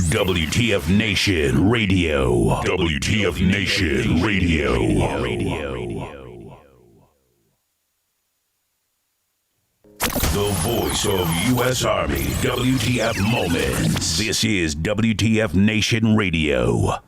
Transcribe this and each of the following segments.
WTF Nation Radio. WTF Nation Radio. The voice of U.S. Army. WTF Moments. This is WTF Nation Radio.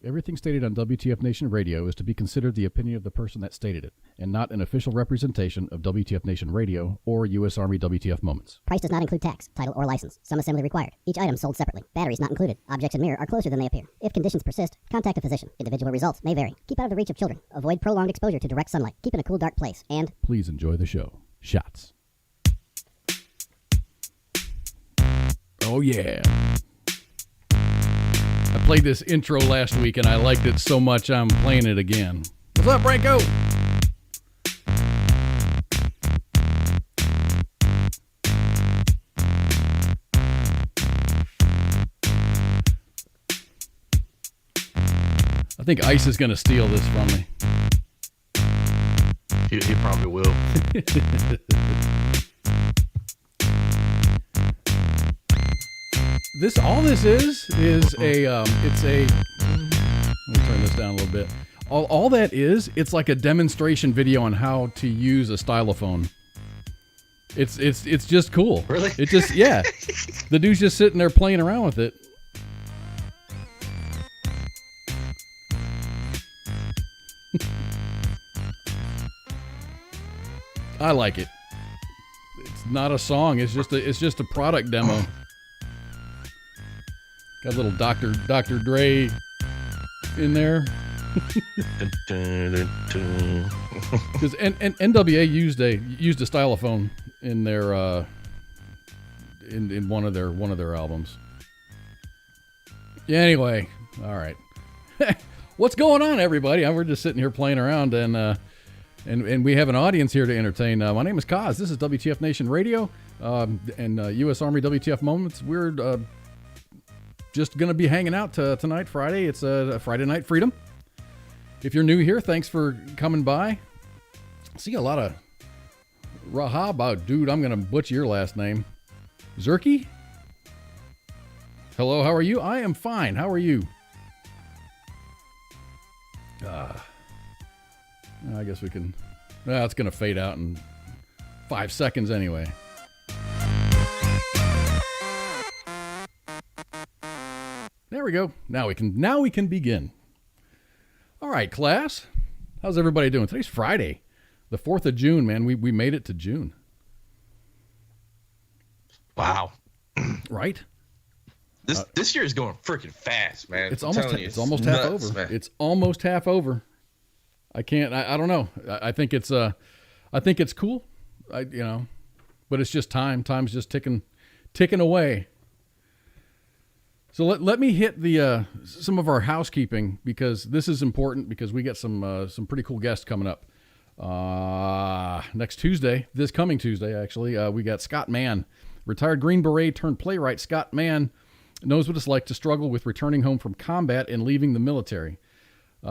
Everything stated on WTF Nation Radio is to be considered the opinion of the person that stated it, and not an official representation of WTF Nation Radio or U.S. Army WTF Moments. Price does not include tax, title, or license. Some assembly required. Each item sold separately. Batteries not included. Objects in mirror are closer than they appear. If conditions persist, contact a physician. Individual results may vary. Keep out of the reach of children. Avoid prolonged exposure to direct sunlight. Keep in a cool, dark place. And please enjoy the show. Shots. Oh, yeah. I played this intro last week, and I liked it so much I'm playing it again. What's up, Branko? I think Ice is going to steal this from me. He probably will. All this is a it's a, let me turn this down a little bit. All that is, it's like a demonstration video on how to use a stylophone. It's just cool. Really? It just, yeah. The dude's just sitting there playing around with it. I like it. It's not a song, it's just a product demo. Got a little Dr. Dre in there. Because NWA used a stylophone in their in one of their albums. Yeah, anyway, all right. What's going on, everybody? We're just sitting here playing around, and we have an audience here to entertain. My name is Kaz. This is WTF Nation Radio and U.S. Army WTF Moments. We're just going to be hanging out tonight, Friday. It's a Friday Night Freedom. If you're new here, thanks for coming by. I see a lot of Rahab. Dude, I'm going to butcher your last name. Zerky? Hello, how are you? I am fine. How are you? I guess we can... it's going to fade out in 5 seconds anyway. There we go. Now we can begin. All right, class. How's everybody doing? Today's Friday, the 4th of June, man. We made it to June. Wow. Right? This year is going freaking fast, man. It's almost half over. Man. It's almost half over. I don't know. I think it's cool. But it's just time. Time's just ticking away. So let me hit the some of our housekeeping, because this is important, because we got some pretty cool guests coming up next Tuesday. This coming Tuesday, actually, we got Scott Mann, retired Green Beret turned playwright. Scott Mann knows what it's like to struggle with returning home from combat and leaving the military.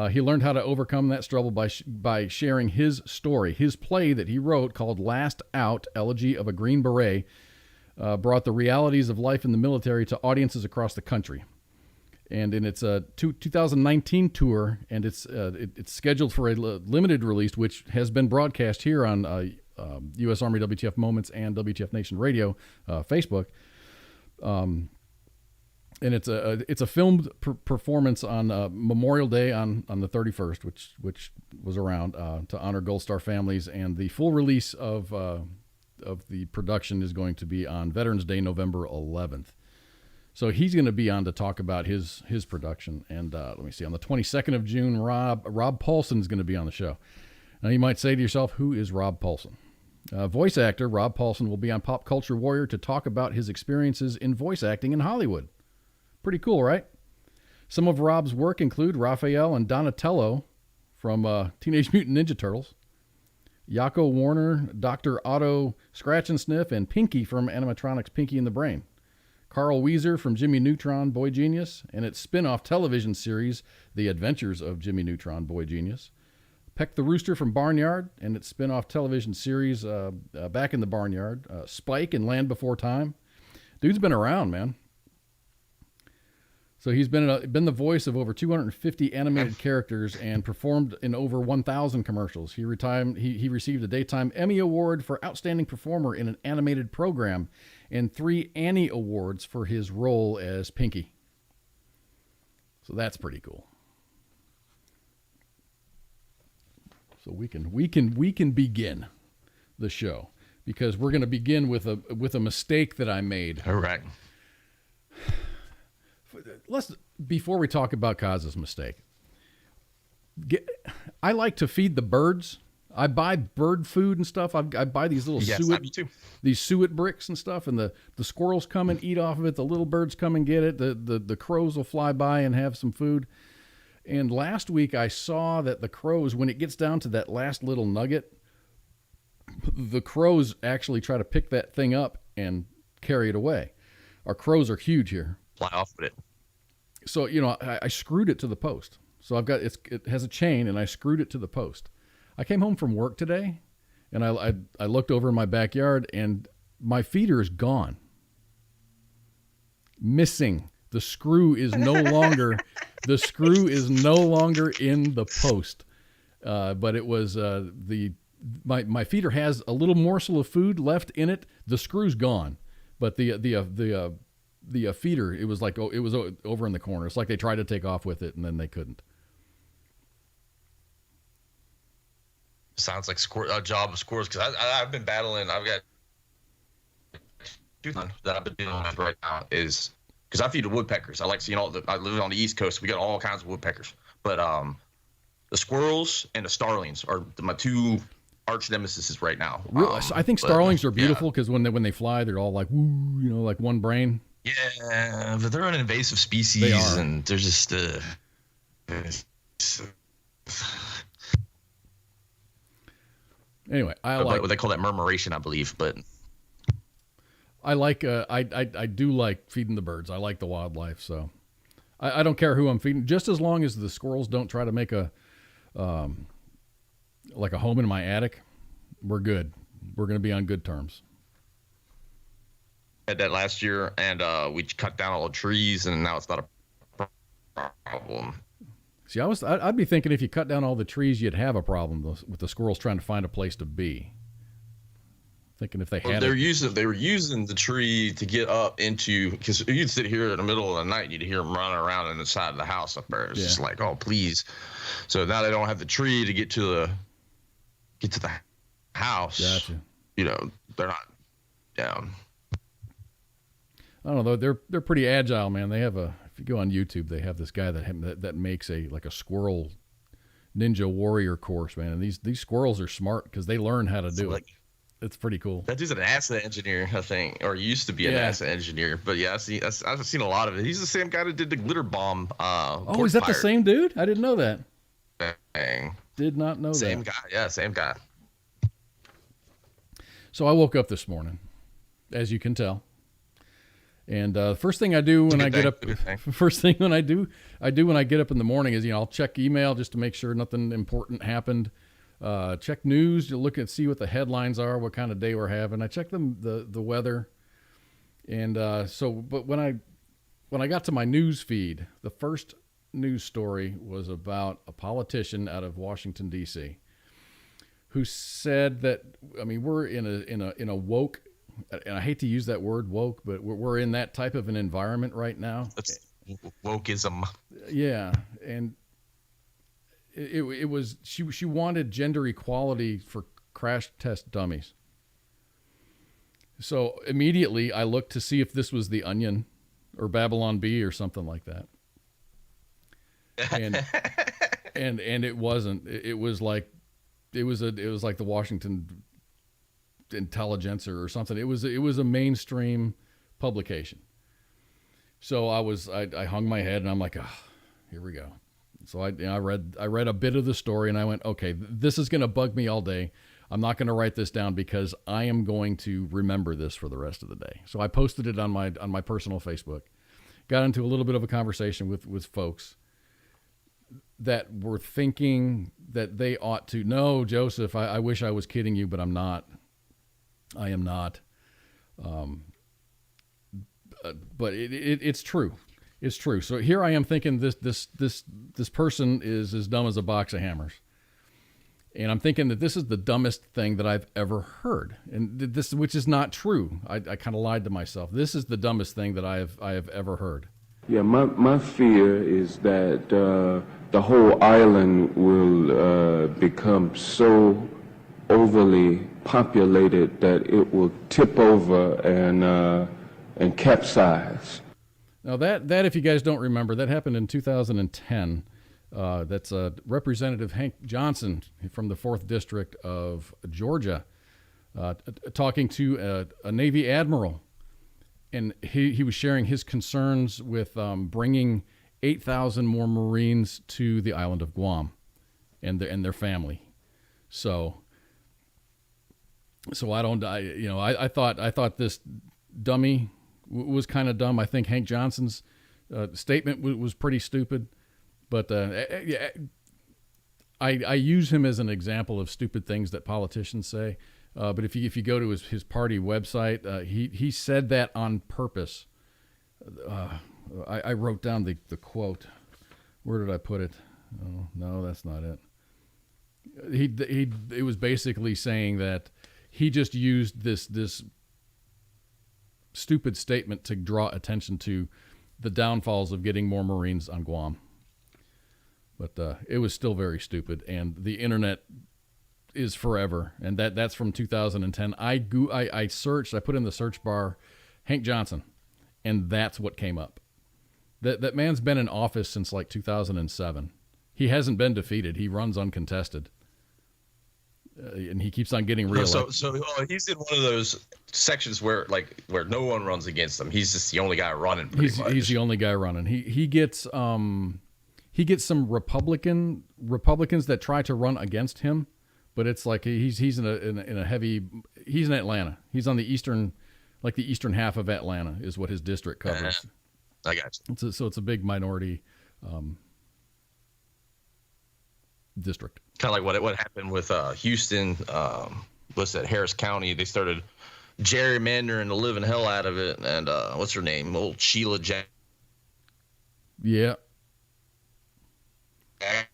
He learned how to overcome that struggle by sharing his story. His play that he wrote, called Last Out: Elegy of a Green Beret, brought the realities of life in the military to audiences across the country. And in its 2019 tour, and it's scheduled for a limited release, which has been broadcast here on U.S. Army WTF Moments and WTF Nation Radio Facebook. And it's a filmed performance on Memorial Day on the 31st, which was around to honor Gold Star families, and the full release of the production is going to be on Veterans Day, November 11th. So he's going to be on to talk about his production. And let me see, on the 22nd of June, Rob Paulson is going to be on the show. Now you might say to yourself, who is Rob Paulson? Voice actor Rob Paulson will be on Pop Culture Warrior to talk about his experiences in voice acting in Hollywood. Pretty cool, right? Some of Rob's work include Raphael and Donatello from Teenage Mutant Ninja Turtles, Yako Warner, Dr. Otto Scratch and Sniff, and Pinky from animatronics Pinky and the Brain. Carl Weezer from Jimmy Neutron, Boy Genius, and its spin-off television series, The Adventures of Jimmy Neutron, Boy Genius. Peck the Rooster from Barnyard and its spin-off television series, Back in the Barnyard. Spike in Land Before Time. Dude's been around, man. So he's been the voice of over 250 animated characters and performed in over 1,000 commercials. He received a Daytime Emmy Award for Outstanding Performer in an Animated Program and 3 Annie Awards for his role as Pinky. So that's pretty cool. So we can begin the show because we're going to begin with a mistake that I made. All right. Before we talk about Kaz's mistake, I like to feed the birds. I buy bird food and stuff. I buy these little suet bricks and stuff, and the squirrels come and eat off of it. The little birds come and get it. The crows will fly by and have some food. And last week I saw that the crows, when it gets down to that last little nugget, the crows actually try to pick that thing up and carry it away. Our crows are huge here. Fly off with it. So, I screwed it to the post. So it has a chain, and I screwed it to the post. I came home from work today, and I looked over in my backyard, and my feeder is gone. Missing. The screw is no longer in the post. But it was my feeder has a little morsel of food left in it. The screw's gone, but the feeder, it was over in the corner. It's like they tried to take off with it and then they couldn't. Sounds like a job of squirrels, because I've been battling. I've got two that I've been dealing with right now is because I feed the woodpeckers. I like seeing I live on the East Coast. We got all kinds of woodpeckers, but the squirrels and the starlings are my two arch nemesis right now. I think starlings are beautiful because when they fly, they're all like woo, like one brain. Yeah, but they're an invasive species, and they're just anyway, what they call that murmuration, I believe. But I like I do like feeding the birds. I like the wildlife, so I don't care who I'm feeding, just as long as the squirrels don't try to make a home in my attic. We're good. We're going to be on good terms. Had that last year, and we cut down all the trees, and now it's not a problem. See, I'd be thinking if you cut down all the trees, you'd have a problem with the squirrels trying to find a place to be. Thinking if they had, they were using the tree to get up into, because you'd sit here in the middle of the night, and you'd hear them running around in the side of the house up there. It's just like, oh please. So now they don't have the tree to get to the house. Gotcha. They're not down. I don't know. They're pretty agile, man. They have if you go on YouTube, they have this guy that makes a squirrel ninja warrior course, man. And these squirrels are smart because they learn how to do it. It's pretty cool. That dude's an NASA engineer, I think, or used to be a NASA engineer. But yeah, I've seen a lot of it. He's the same guy that did the glitter bomb. Is that the same dude? I didn't know that. Dang. Did not know same that. Same guy. Yeah, same guy. So I woke up this morning, as you can tell. And first thing I do when I get up, first thing when I do when I get up in the morning is, I'll check email just to make sure nothing important happened. Check news to look and see what the headlines are, what kind of day we're having. I check the weather. And but when I got to my news feed, the first news story was about a politician out of Washington, D.C., who said that, we're in a woke, and I hate to use that word woke, but we're in that type of an environment right now. That's wokeism. Yeah. And it was, she wanted gender equality for crash test dummies. So immediately I looked to see if this was The Onion or Babylon Bee or something like that. And it wasn't. It was like the Washington Intelligencer or something. It was a mainstream publication. So I hung my head and I'm like, here we go. So I read a bit of the story and I went, okay, this is going to bug me all day. I'm not going to write this down because I am going to remember this for the rest of the day. So I posted it on my personal Facebook. Got into a little bit of a conversation with folks that were thinking that they ought to. No, Joseph, I wish I was kidding you, but I'm not. I am not. But it's true. It's true. So here I am thinking this person is as dumb as a box of hammers. And I'm thinking that this is the dumbest thing that I've ever heard. And this, which is not true. I kind of lied to myself. This is the dumbest thing that I have ever heard. Yeah, my fear is that the whole island will become so overly populated that it will tip over and capsize. Now that if you guys don't remember, that happened in 2010. That's Representative Hank Johnson from the 4th District of Georgia talking to a Navy admiral. And he was sharing his concerns with bringing 8,000 more Marines to the island of Guam and their family. So I thought this dummy was kind of dumb. I think Hank Johnson's statement was pretty stupid, but I use him as an example of stupid things that politicians say. But if you go to his party website, he said that on purpose. I wrote down the quote. Where did I put it? Oh, no, that's not it. It was basically saying that he just used this stupid statement to draw attention to the downfalls of getting more Marines on Guam. But it was still very stupid, and the internet is forever, and that's from 2010. I searched, I put in the search bar Hank Johnson, and that's what came up. That man's been in office since like 2007. He hasn't been defeated. He runs uncontested, and he keeps on getting reelected. So he's in one of those sections where no one runs against him. He's just the only guy running. He's the only guy running. He gets some Republicans that try to run against him. But it's like he's in Atlanta. He's on the eastern half of Atlanta is what his district covers. I got you. So it's a big minority district. Kind of like what happened with Houston. What's that? Harris County. They started gerrymandering the living hell out of it. And what's her name? Old Sheila Jackson. Yeah. I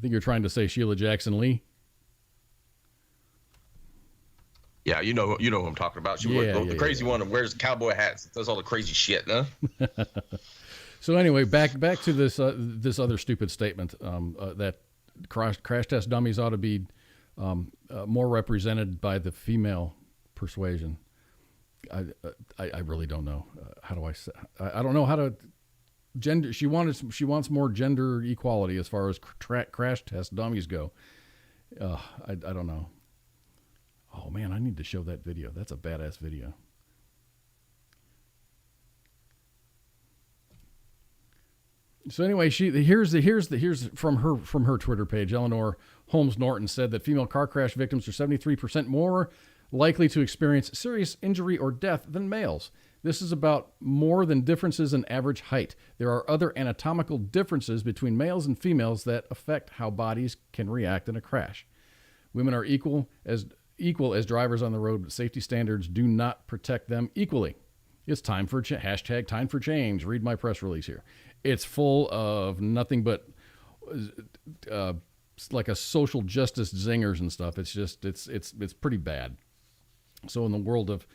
think you're trying to say Sheila Jackson Lee. Yeah, you know who I'm talking about. The crazy one that wears cowboy hats, does all the crazy shit, huh? So anyway, back to this other stupid statement that crash test dummies ought to be more represented by the female persuasion. I really don't know how do I say. I don't know how to. Gender. She wants more gender equality as far as crash test dummies go. I don't know. Oh man, I need to show that video. That's a badass video. So anyway, here's from her Twitter page. Eleanor Holmes Norton said that female car crash victims are 73% more likely to experience serious injury or death than males. This is about more than differences in average height. There are other anatomical differences between males and females that affect how bodies can react in a crash. Women are equal as drivers on the road, but safety standards do not protect them equally. It's time for hashtag time for change. Read my press release here. It's full of nothing but like a social justice zingers and stuff. It's just it's pretty bad. So in the world of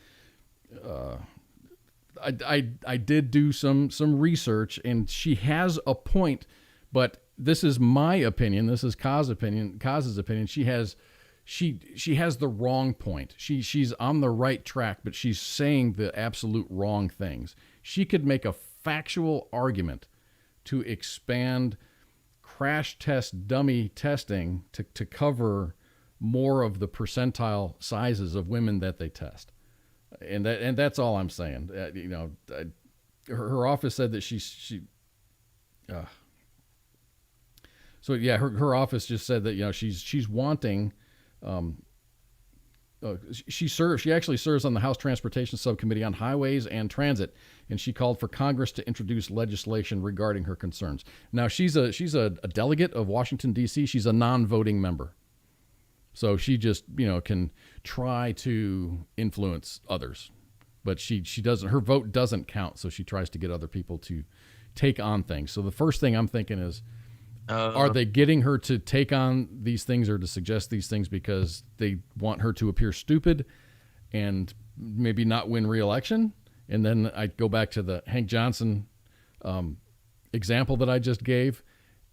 I did do some research, and she has a point, but this is my opinion. This is Kaz's opinion. She has the wrong point. She's on the right track, but she's saying the absolute wrong things. She could make a factual argument to expand crash test dummy testing to cover more of the percentile sizes of women that they test. And that's all I'm saying. Her office said that her office just said that she's wanting. She actually serves on the House Transportation Subcommittee on Highways and Transit, and she called for Congress to introduce legislation regarding her concerns. Now she's a delegate of Washington D.C. She's a non-voting member. So she just, can try to influence others. but she doesn't. Her vote doesn't count, so she tries to get other people to take on things. So the first thing I'm thinking is, are they getting her to take on these things or to suggest these things because they want her to appear stupid and maybe not win re-election? And then I go back to the Hank Johnson example that I just gave,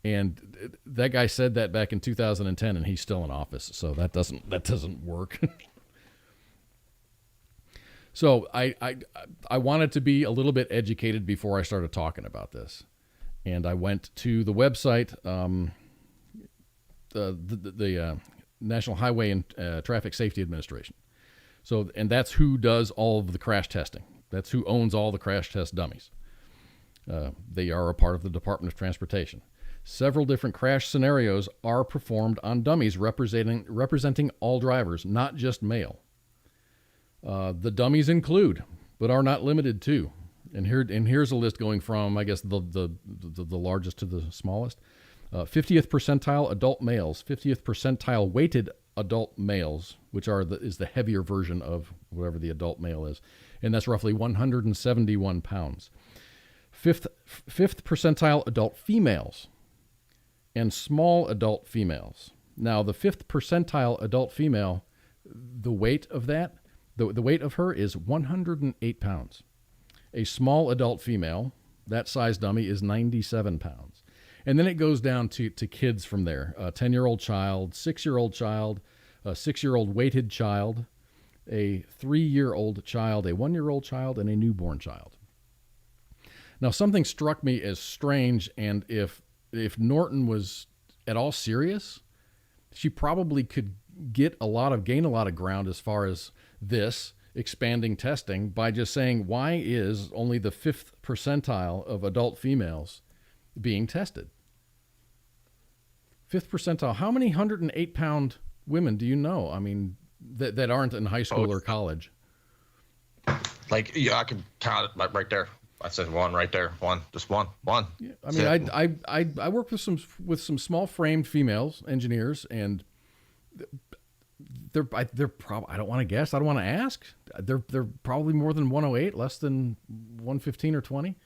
and that guy said that back in 2010, and he's still in office, so that doesn't work. So I wanted to be a little bit educated before I started talking about this, and I went to the website, the National Highway and Traffic Safety Administration. So, and that's who does all of the crash testing. That's who owns all the crash test dummies. They are a part of the Department of Transportation. Several different crash scenarios are performed on dummies representing all drivers, not just male. The dummies include, but are not limited to, and here's a list going from, I guess, the largest to the smallest. 50th percentile adult males, 50th percentile weighted adult males, which is the heavier version of whatever the adult male is, and that's roughly 171 pounds. Fifth percentile adult females and small adult females. Now, the 5th percentile adult female, the weight of that, the weight of her is 108 pounds. A small adult female, that size dummy, is 97 pounds. And then it goes down to kids from there. A 10-year-old child, 6-year-old child, a 6-year-old weighted child, a 3-year-old child, a 1-year-old child, and a newborn child. Now, something struck me as strange, and if Norton was at all serious, she probably could gain a lot of ground as far as this expanding testing by just saying, why is only the 5th percentile of adult females being tested? 5th percentile. How many 108-pound women do you know? I mean, that aren't in high school or college. Like, yeah, I can count it right there. I said one right there. One, just one. Yeah, I mean, I work with some small framed females engineers, and they're probably, I don't want to guess, I don't want to ask. They're probably more than 108, less than 115 or 20.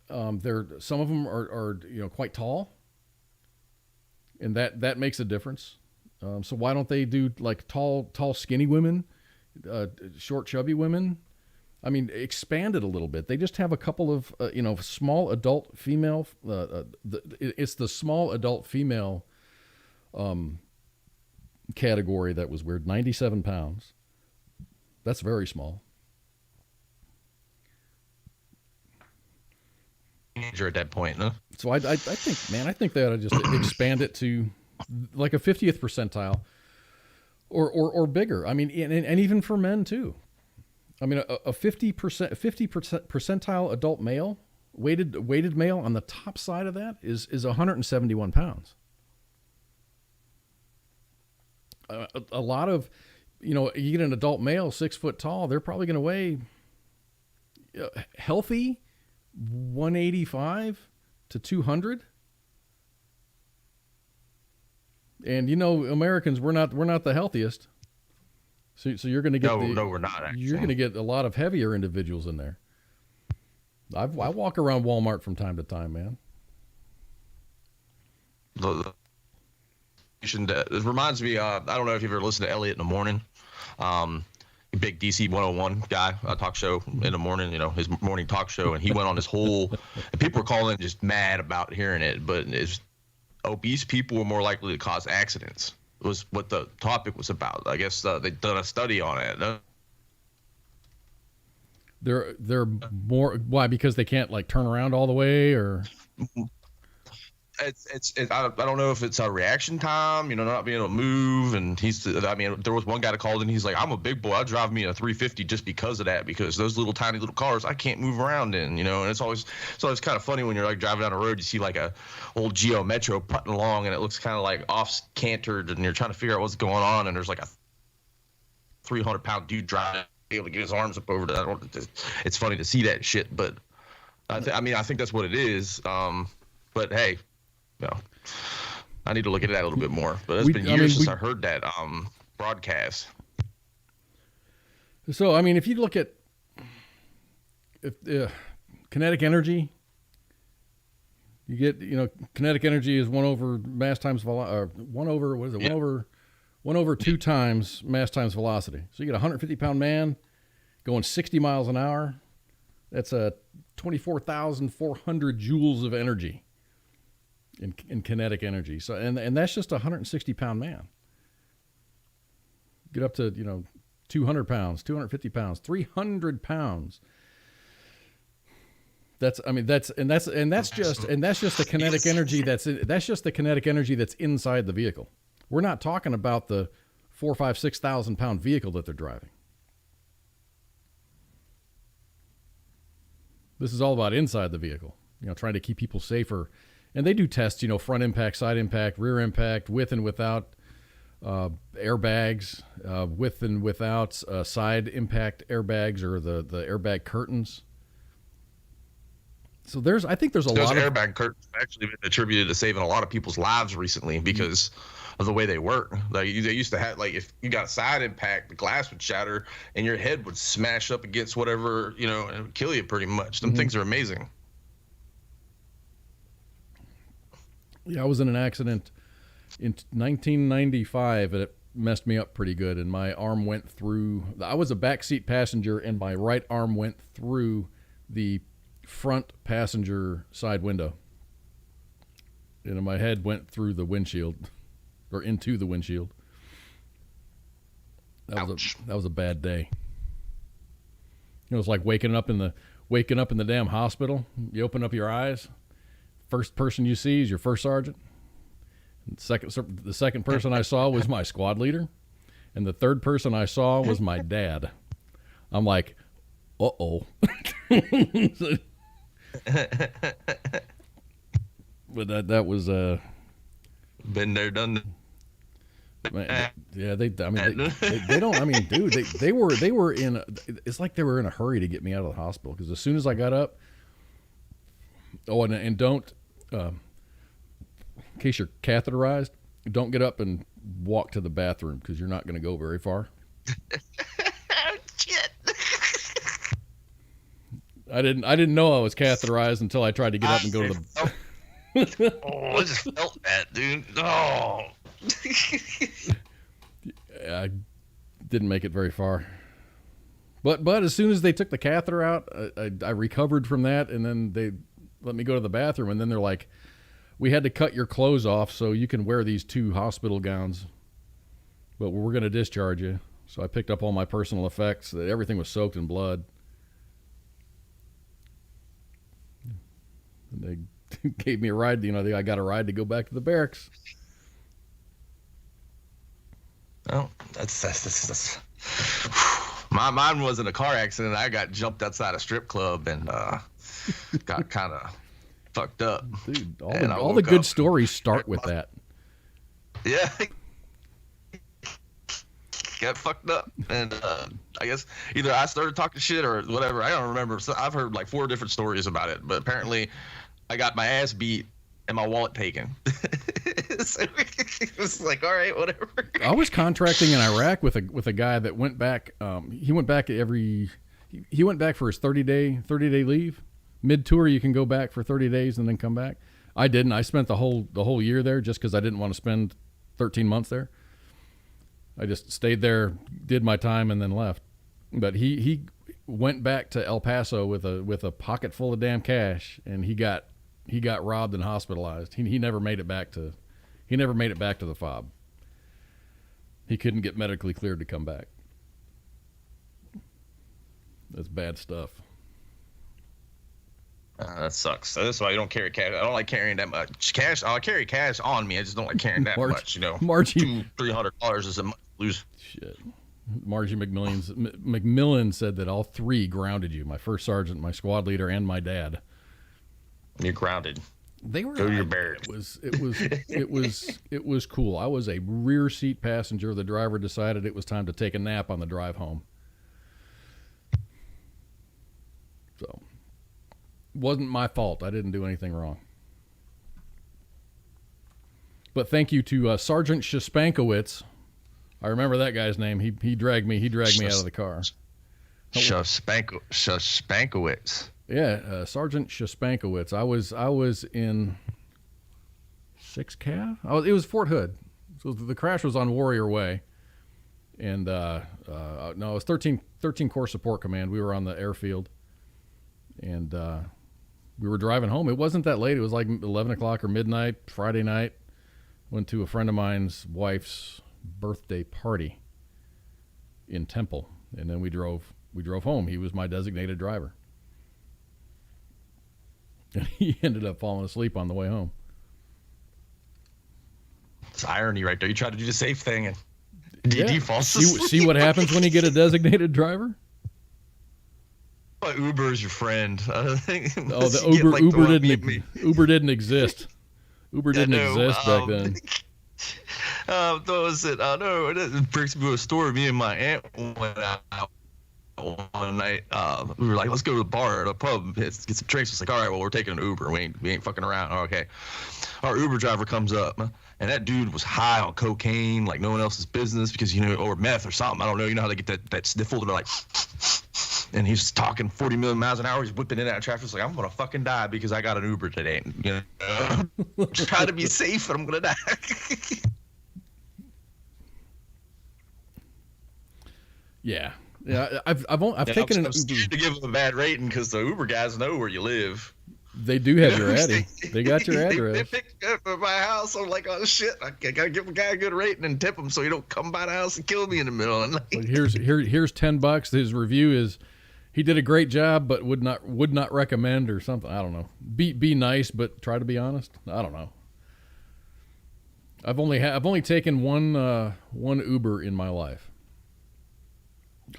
Some of them are quite tall, and that makes a difference. So why don't they do like tall skinny women, short chubby women? I mean, expand it a little bit. They just have a couple of small adult female. It's the small adult female category that was weird. 97 pounds. That's very small. You're at that point, huh? So I think they ought to just expand it to like a 50th percentile or bigger. I mean, and even for men too. I mean, a 50 percentile adult male, weighted male on the top side of that is 171 pounds. A lot of, you get an adult male 6 foot tall, they're probably going to weigh healthy 185 to 200. And Americans, we're not the healthiest. So you're going to get no, we're not. Actually, you're going to get a lot of heavier individuals in there. I walk around Walmart from time to time, man. It reminds me. I don't know if you've ever listened to Elliot in the Morning. Big DC 101 guy, talk show in the morning. His morning talk show, and he went on this whole. And people were calling just mad about hearing it, but obese people were more likely to cause accidents. Was what the topic was about. I guess they've done a study on it. They're more, why? Because they can't like turn around all the way, or I don't know if it's a reaction time, not being able to move. And there was one guy that called and he's like, I'm a big boy. I'll drive me a 350 just because of that, because those little tiny little cars I can't move around in, and it's always kind of funny when you're like driving down the road, you see like a old Geo Metro putting along and it looks kind of like off cantered and you're trying to figure out what's going on. And there's like a 300-pound dude driving, able to get his arms up over that. It's funny to see that shit, but I think that's what it is. But hey, I need to look at that a little bit more. But it's been years since I heard that broadcast. So, I mean, if you look at kinetic energy, you get, kinetic energy is 1 over mass times velocity, 1 over, what is it? Yeah. 1 over 2 times mass times velocity. So you get a 150-pound man going 60 miles an hour. That's 24,400 joules of energy in kinetic energy. So, and that's just a 160-pound man. Get up to, 200 pounds, 250 pounds, 300 pounds. That's just the kinetic energy that's just the kinetic energy that's inside the vehicle. We're not talking about the 4,000, 5,000, 6,000 pound vehicle that they're driving. This is all about inside the vehicle, trying to keep people safer. And they do tests, front impact, side impact, rear impact, with and without airbags, with and without side impact airbags or the airbag curtains. So I think there's a lot of airbag curtains have actually been attributed to saving a lot of people's lives recently because of the way they work. Like they used to have, like, if you got a side impact, the glass would shatter and your head would smash up against whatever, and it would kill you pretty much. Them things are amazing. Yeah, I was in an accident in 1995 and it messed me up pretty good, and my arm went through. I was a backseat passenger and my right arm went through the front passenger side window, and my head went through the windshield, or into the windshield. That was a bad day. It's like waking up in the damn hospital. You open up your eyes, first person you see is your first sergeant. The second person I saw was my squad leader, and the third person I saw was my dad. I'm like, uh-oh. But that was been there, done that. Man, yeah, they don't. I mean, dude, they were in. It's like they were in a hurry to get me out of the hospital, because as soon as I got up. Oh, and don't, in case you're catheterized, don't get up and walk to the bathroom, because you're not going to go very far. Shit. I didn't know I was catheterized until I tried to get up and go to the. I just felt that, dude. Oh. I didn't make it very far. But as soon as they took the catheter out, I recovered from that, and then they let me go to the bathroom, and then they're like, "We had to cut your clothes off so you can wear these 2 hospital gowns, but we're going to discharge you." So I picked up all my personal effects. Everything was soaked in blood. And they gave me a ride. I got a ride to go back to the barracks. Oh, that's mine wasn't a car accident. I got jumped outside a strip club and got kind of fucked up. Dude, all the good stories start with that. Yeah. Got fucked up, and I guess either I started talking shit or whatever. I don't remember. So I've heard like 4 different stories about it, but apparently I got my ass beat and my wallet taken. So it was like, all right, whatever. I was contracting in Iraq with a guy that went back. He went back for his 30-day leave. Mid-tour, you can go back for 30 days and then come back. I didn't. I spent the whole year there just because I didn't want to spend 13 months there. I just stayed there, did my time, and then left. But he went back to El Paso with a pocket full of damn cash, and he got robbed and hospitalized. He never made it back to the FOB. He couldn't get medically cleared to come back. That's bad stuff. That sucks. So that's why I don't carry cash. I don't like carrying that much cash. I'll carry cash on me. I just don't like carrying that much. Margie, $200-$300 is a much lose. Shit. Margie McMillan said that all 3 grounded you. My first sergeant, my squad leader, and my dad. You're grounded. They were. Go to your barracks. It was cool. I was a rear seat passenger. The driver decided it was time to take a nap on the drive home. So, wasn't my fault. I didn't do anything wrong. But thank you to Sergeant Shispankowitz. I remember that guy's name. He dragged me out of the car. Spankowitz. Yeah, Sergeant Spankowitz. I was in 6 Cav. It was Fort Hood. So the crash was on Warrior Way, and no, it was 13 Corps Support Command. We were on the airfield, and we were driving home. It wasn't that late. It was like 11 o'clock or midnight, Friday night. Went to a friend of mine's wife's birthday party in Temple, and then we drove home. He was my designated driver. And he ended up falling asleep on the way home. It's irony right there. You try to do the safe thing and he falls asleep. See what happens when you get a designated driver? Uber is your friend. Uber didn't exist. Uber didn't exist back then. What was it? No, it brings me to a story. Me and my aunt went out one night. We were like, let's go to the bar or the pub, get some drinks. It's like, all right, well, we're taking an Uber. We ain't fucking around. Oh, okay. Our Uber driver comes up, and that dude was high on cocaine, like no one else's business, because or meth or something. I don't know. You know how they get that sniffle? They're like, and he's talking 40 million miles an hour. He's whipping in and out of traffic. It's like, I'm gonna fucking die because I got an Uber today. Try to be safe, and I'm gonna die. Yeah. I've taken an Uber. Scared to give them a bad rating because the Uber guys know where you live. They do have your Addy. They got your address. They picked up at my house. I'm like, oh shit! I gotta give a guy a good rating and tip him so he don't come by the house and kill me in the middle of the night. Well, here's $10. His review is, he did a great job, but would not recommend or something. I don't know. Be nice, but try to be honest. I don't know. I've only taken one Uber in my life.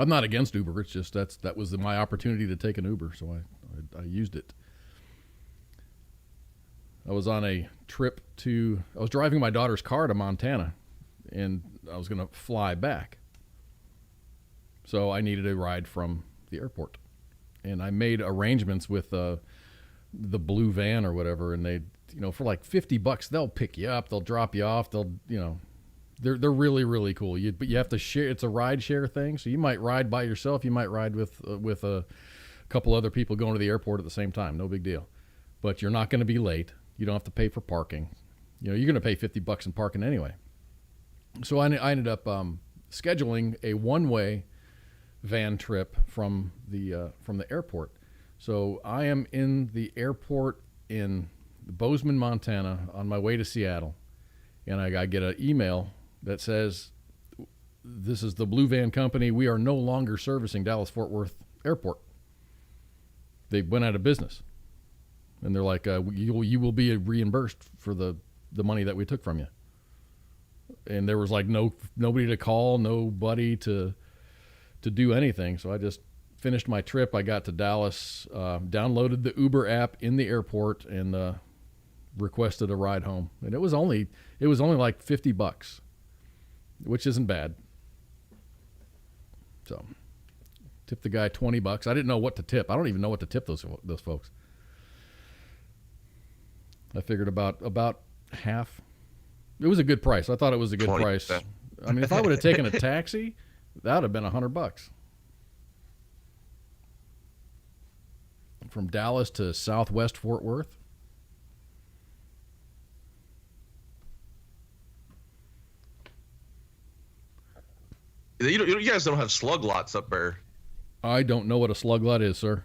I'm not against Uber. It's just that was my opportunity to take an Uber, so I used it. I was on a trip I was driving my daughter's car to Montana, and I was going to fly back. So I needed a ride from the airport. And I made arrangements with the blue van or whatever, and they, for like $50, they'll pick you up, they'll drop you off, they'll, they're really, really cool. But you have to share. It's a ride share thing, so you might ride by yourself, you might ride with a couple other people going to the airport at the same time. No big deal. But you're not going to be late. You don't have to pay for parking. You're going to pay $50 in parking anyway. So I ended up scheduling a one-way van trip from the airport. So I am in the airport in Bozeman, Montana, on my way to Seattle, and I get an email that says, "This is the Blue Van Company. We are no longer servicing Dallas-Fort Worth Airport. They went out of business." And they're like, you will be reimbursed for the money that we took from you. And there was like nobody to call, nobody to do anything. So I just finished my trip. I got to Dallas, downloaded the Uber app in the airport, and requested a ride home. And it was only like $50, which isn't bad. So tipped the guy $20. I didn't know what to tip. I don't even know what to tip those folks. I figured about half. It was a good price. I thought it was a good 20%. Price. I mean, if I would have taken a taxi, that would have been $100. From Dallas to Southwest Fort Worth. You guys don't have slug lots up there. I don't know what a slug lot is, sir.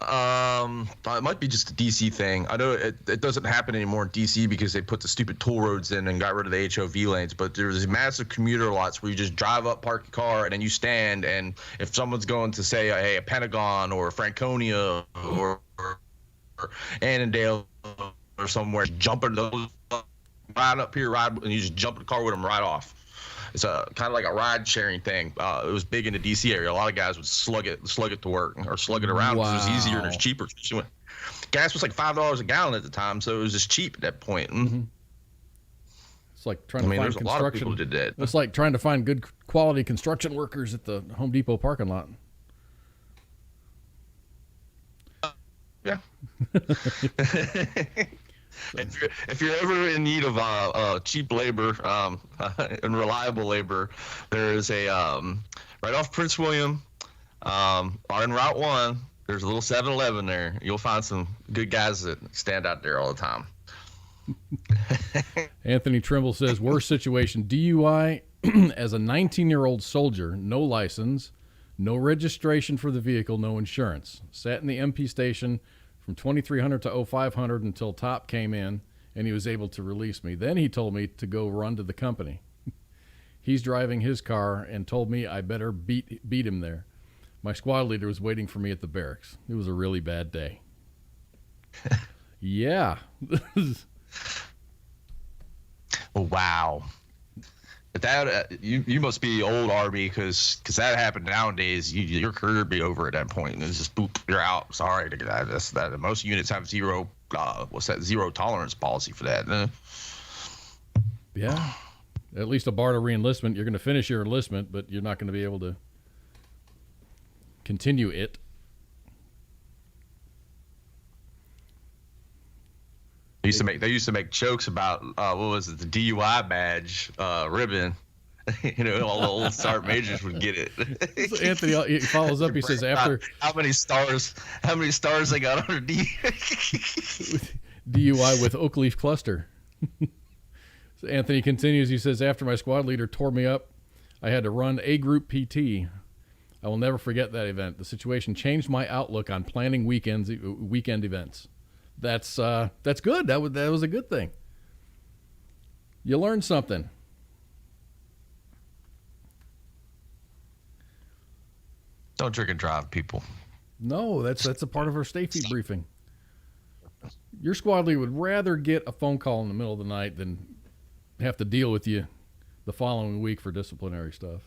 It might be just a DC thing. I know it doesn't happen anymore in DC because they put the stupid toll roads in and got rid of the HOV lanes. But there's these massive commuter lots where you just drive up, park your car, and then you stand. And if someone's going to say a Pentagon or Franconia or Annandale or somewhere, jump in those, ride up here, and you just jump in the car with them right off. It's a kind of like a ride sharing thing. It was big in the DC area. A lot of guys would slug it to work or slug it around because it was easier and it's cheaper. Gas was like $5 a gallon at the time, so it was just cheap at that point. Mm-hmm. It's like trying to find construction. A lot of people did that. It's like trying to find good quality construction workers at the Home Depot parking lot. Yeah. If you're ever in need of cheap labor and reliable labor, there is a right off Prince William, On Route 1, there's a little 7-Eleven there. You'll find some good guys that stand out there all the time. Anthony Trimble says, worst situation, DUI as a 19-year-old soldier, no license, no registration for the vehicle, no insurance. Sat in the MP station from 2300 to 0500 until Top came in, and he was able to release me. Then he told me to go run to the company. He's driving his car and told me I better beat him there. My squad leader was waiting for me at the barracks. It was a really bad day. Yeah. Wow. But that you must be old, Arby, because that happened nowadays. Your career would be over at that point, and it's just boop, you're out. Sorry to that. Most units have zero tolerance policy for that. Yeah. At least a bar to re-enlistment. You're going to finish your enlistment, but you're not going to be able to continue it. They used to make jokes about what was it, the DUI badge ribbon. All the old sergeant majors would get it. So Anthony, he follows up. He says, after how many stars they got under DUI with oak leaf cluster. So Anthony continues. He says, after my squad leader tore me up, I had to run A group PT. I will never forget that event. The situation changed my outlook on planning weekend events. That's good. That was a good thing. You learned something. Don't drink and drive, people. No, that's a part of our safety briefing. Your squad leader would rather get a phone call in the middle of the night than have to deal with you the following week for disciplinary stuff.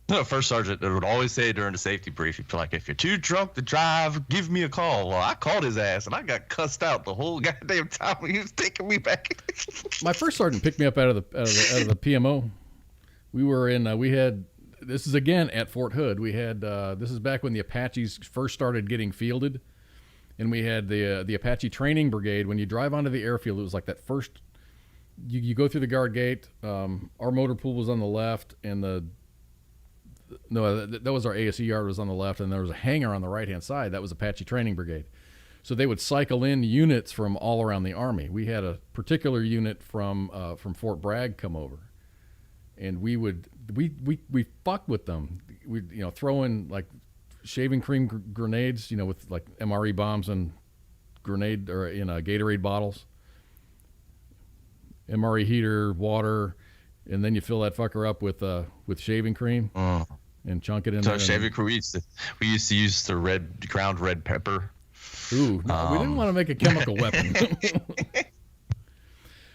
No, first sergeant would always say during the safety brief, he'd be like, if you're too drunk to drive, give me a call. Well, I called his ass, and I got cussed out the whole goddamn time he was taking me back. My first sergeant picked me up out of the PMO. We had, this is again at Fort Hood. We had, this is back when the Apaches first started getting fielded, and we had the Apache Training Brigade. When you drive onto the airfield, it was like that first, you go through the guard gate. Our motor pool was on the left, and that was our ASE yard was on the left, and there was a hangar on the right-hand side. That was Apache Training Brigade. So they would cycle in units from all around the Army. We had a particular unit from Fort Bragg come over, and we fucked with them. We throw in like shaving cream grenades, with like MRE bombs and grenade or in Gatorade bottles, MRE heater, water. And then you fill that fucker up with shaving cream and chunk it in there. So shaving cream, we used to use the ground red pepper. Ooh, no, we didn't want to make a chemical weapon.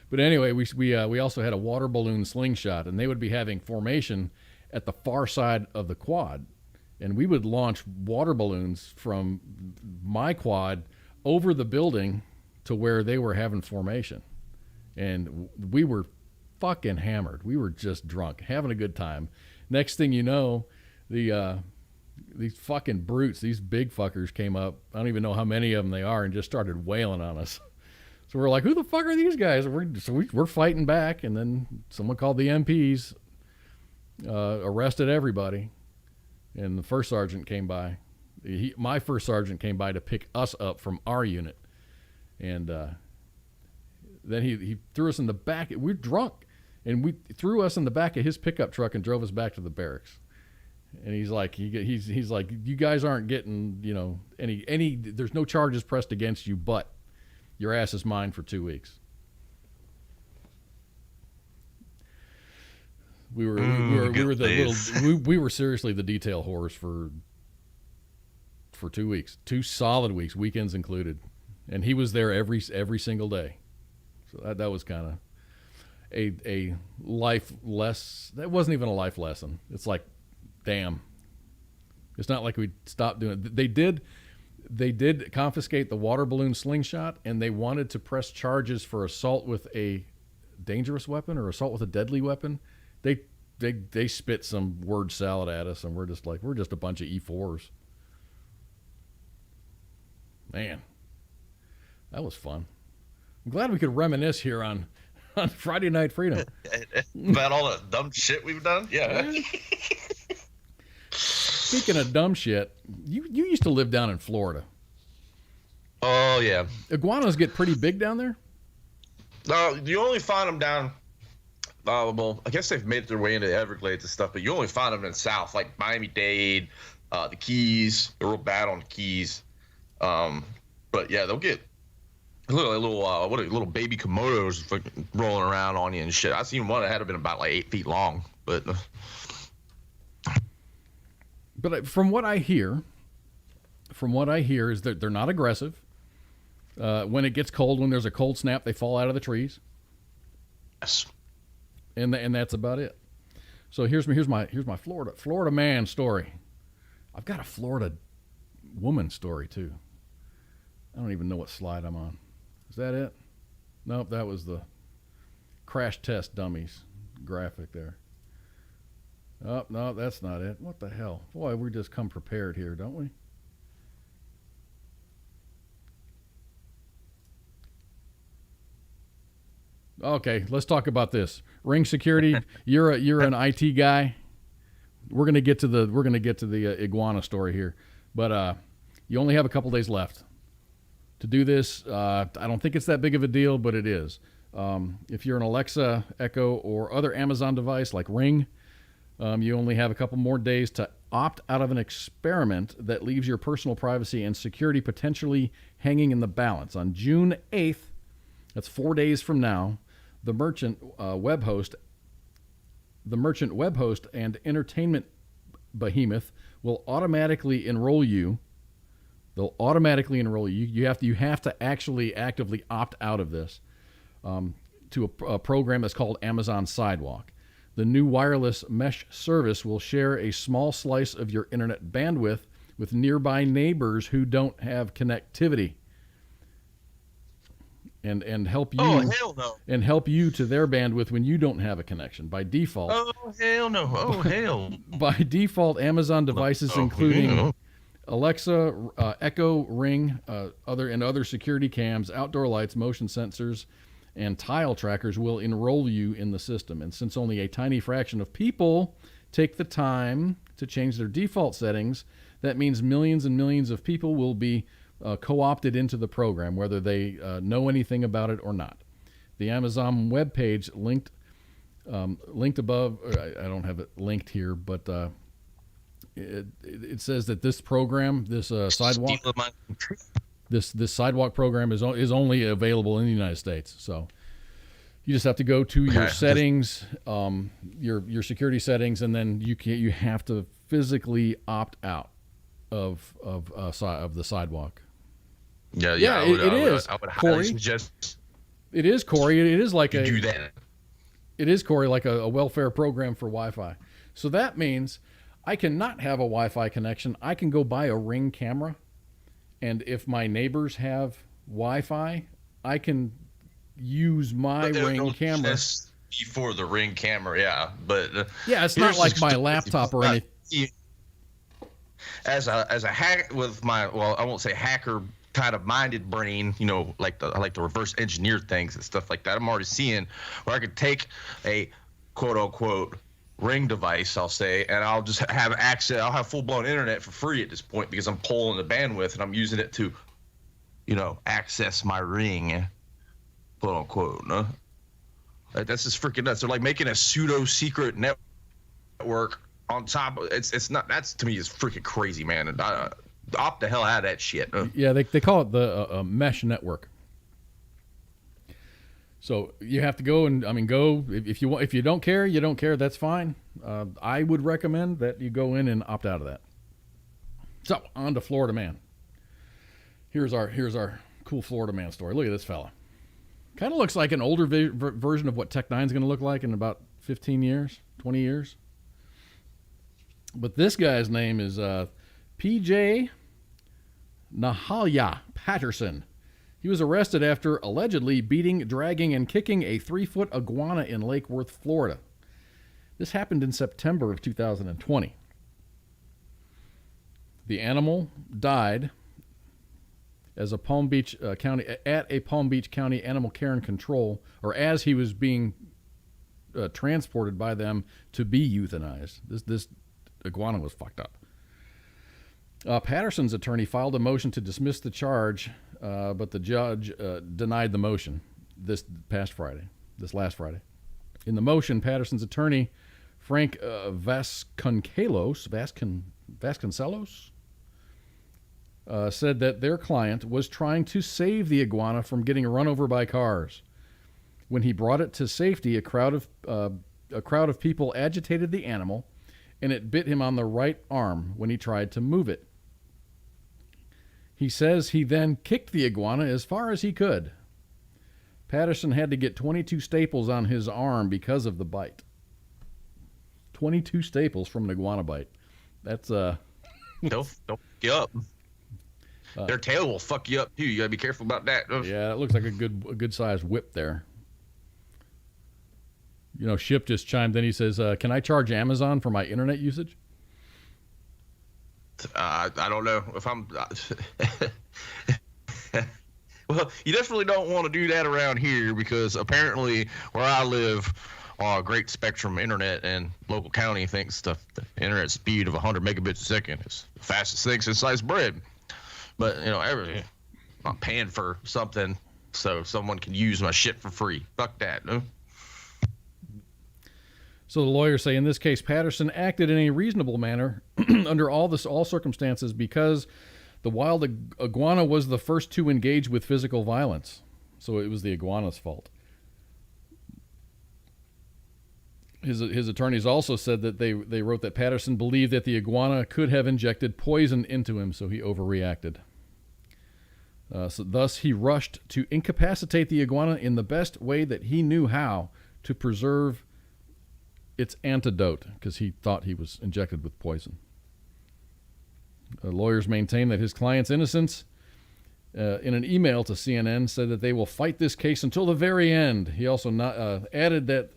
But anyway, we also had a water balloon slingshot, and they would be having formation at the far side of the quad, and we would launch water balloons from my quad over the building to where they were having formation, and we were fucking hammered. We were just drunk, having a good time. Next thing you know, these fucking brutes, these big fuckers came up. I don't even know how many of them they are, and just started wailing on us. So we're like, who the fuck are these guys? We're fighting back, and then someone called the MPs, arrested everybody, and the first sergeant came by. My first sergeant came by to pick us up from our unit, and then he threw us in the back. We're drunk. And we threw us in the back of his pickup truck and drove us back to the barracks. And he's like, he's like, you guys aren't getting, any. There's no charges pressed against you, but your ass is mine for 2 weeks. We were seriously the detail whores for 2 weeks, 2 solid weeks, weekends included, and he was there every single day. So that was kind of a life that wasn't even a life lesson. It's like, damn, it's not like we stopped doing it. They did confiscate the water balloon slingshot, and they wanted to press charges for assault with a dangerous weapon or assault with a deadly weapon. They spit some word salad at us, and we're just a bunch of E4s. Man, that was fun. I'm glad we could reminisce here on Friday Night Freedom. About all the dumb shit we've done? Yeah. speaking of dumb shit, you used to live down in Florida. Oh yeah. Iguanas get pretty big down there? No, you only find them down. Well, I guess they've made their way into the Everglades and stuff, but you only find them in the South, like Miami-Dade, the Keys. They're real bad on the Keys. But yeah, they'll get little baby Komodos fucking rolling around on you and shit. I seen one that had been about like 8 feet long, but. But from what I hear is that they're not aggressive. When it gets cold, when there's a cold snap, they fall out of the trees. Yes. And that's about it. So here's my Florida man story. I've got a Florida woman story too. I don't even know what slide I'm on. Is that it? Nope, that was the crash test dummies graphic there. Oh, no, that's not it. What the hell? Boy, we just come prepared here, don't we? Okay, let's talk about this. Ring security, you're an IT guy. We're gonna get to the iguana story here, but you only have a couple days left to do this. I don't think it's that big of a deal, but it is. If you're an Alexa, Echo, or other Amazon device like Ring, you only have a couple more days to opt out of an experiment that leaves your personal privacy and security potentially hanging in the balance. On June 8th, that's 4 days from now, the merchant web host and entertainment behemoth will automatically enroll you. They'll automatically enroll you. You have to actually actively opt out of this to a program that's called Amazon Sidewalk. The new wireless mesh service will share a small slice of your internet bandwidth with nearby neighbors who don't have connectivity. And help you hell no. and help you to their bandwidth when you don't have a connection by default. Oh hell no. Oh hell. By default, Amazon devices including Alexa, Echo, Ring, other security cams, outdoor lights, motion sensors, and tile trackers will enroll you in the system. And since only a tiny fraction of people take the time to change their default settings, that means millions and millions of people will be co-opted into the program, whether they know anything about it or not. The Amazon webpage linked above. I don't have it linked here, but it says that this program, this sidewalk program is only available in the United States. So you just have to go to your settings, your security settings, and then you have to physically opt out of the sidewalk. Yeah, it is. I would Corey. highly suggest It is, Corey. It is like you do that. It is, Corey, like a welfare program for Wi-Fi. So that means I cannot have a Wi-Fi connection. I can go buy a Ring camera, and if my neighbors have Wi-Fi, I can use my Ring camera. Before the Ring camera, yeah. But yeah, it's not like my laptop or anything. As a hack with my, well, I won't say hacker kind of minded brain, like the reverse engineer things and stuff like that. I'm already seeing where I could take a quote unquote Ring device, I'll say, and I'll just have access. I'll have full blown internet for free at this point because I'm pulling the bandwidth and I'm using it to, access my Ring, quote unquote. No? That's just freaking nuts. They're like making a pseudo secret network on top of it's not. That's to me is freaking crazy, man. And opt the hell out of that shit. Yeah, they call it the mesh network. So you have to go and go if you want. If you don't care, you don't care. That's fine. I would recommend that you go in and opt out of that. So on to Florida man. Here's our cool Florida man story. Look at this fella. Kind of looks like an older version of what Tech Nine's going to look like in about 15 years, 20 years. But this guy's name is P.J. Nahalya Patterson. He was arrested after allegedly beating, dragging, and kicking a 3-foot iguana in Lake Worth, Florida. This happened in September of 2020. The animal died as a Palm Beach County Animal Care and Control, or as he was being transported by them to be euthanized. This iguana was fucked up. Patterson's attorney filed a motion to dismiss the charge, but the judge denied the motion this last Friday. In the motion, Patterson's attorney, Frank Vasconcelos, said that their client was trying to save the iguana from getting run over by cars. When he brought it to safety, a crowd of people agitated the animal, and it bit him on the right arm when he tried to move it. He says he then kicked the iguana as far as he could. Patterson had to get 22 staples on his arm because of the bite. 22 staples from an iguana bite. That's They'll fuck you up. Their tail will fuck you up too. You gotta be careful about that. Yeah, it looks like a good sized whip there. You know, Ship just chimed in. He says, "Can I charge Amazon for my internet usage?" I don't know if I'm. Well, you definitely don't want to do that around here because apparently where I live, Great Spectrum Internet and local county thinks the internet speed of 100 megabits a second is the fastest thing since sliced bread. But I'm paying for something so someone can use my shit for free. Fuck that. No? So the lawyers say in this case, Patterson acted in a reasonable manner under all circumstances because the wild iguana was the first to engage with physical violence. So it was the iguana's fault. His attorneys also said that they wrote that Patterson believed that the iguana could have injected poison into him, so he overreacted. So thus he rushed to incapacitate the iguana in the best way that he knew how to preserve its antidote, because he thought he was injected with poison. Lawyers maintain that his client's innocence. In an email to CNN, said that they will fight this case until the very end. He also added that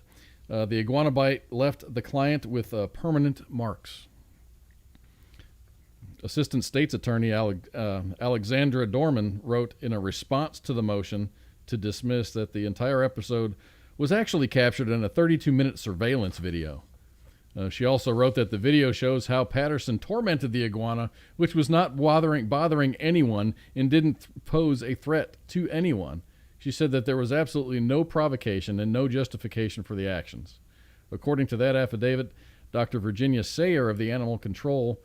the iguana bite left the client with permanent marks. Assistant State's Attorney Alexandra Dorman wrote in a response to the motion to dismiss that the entire episode was actually captured in a 32-minute surveillance video. She also wrote that the video shows how Patterson tormented the iguana, which was not bothering anyone and didn't pose a threat to anyone. She said that there was absolutely no provocation and no justification for the actions. According to that affidavit, Dr. Virginia Sayer of the Animal Control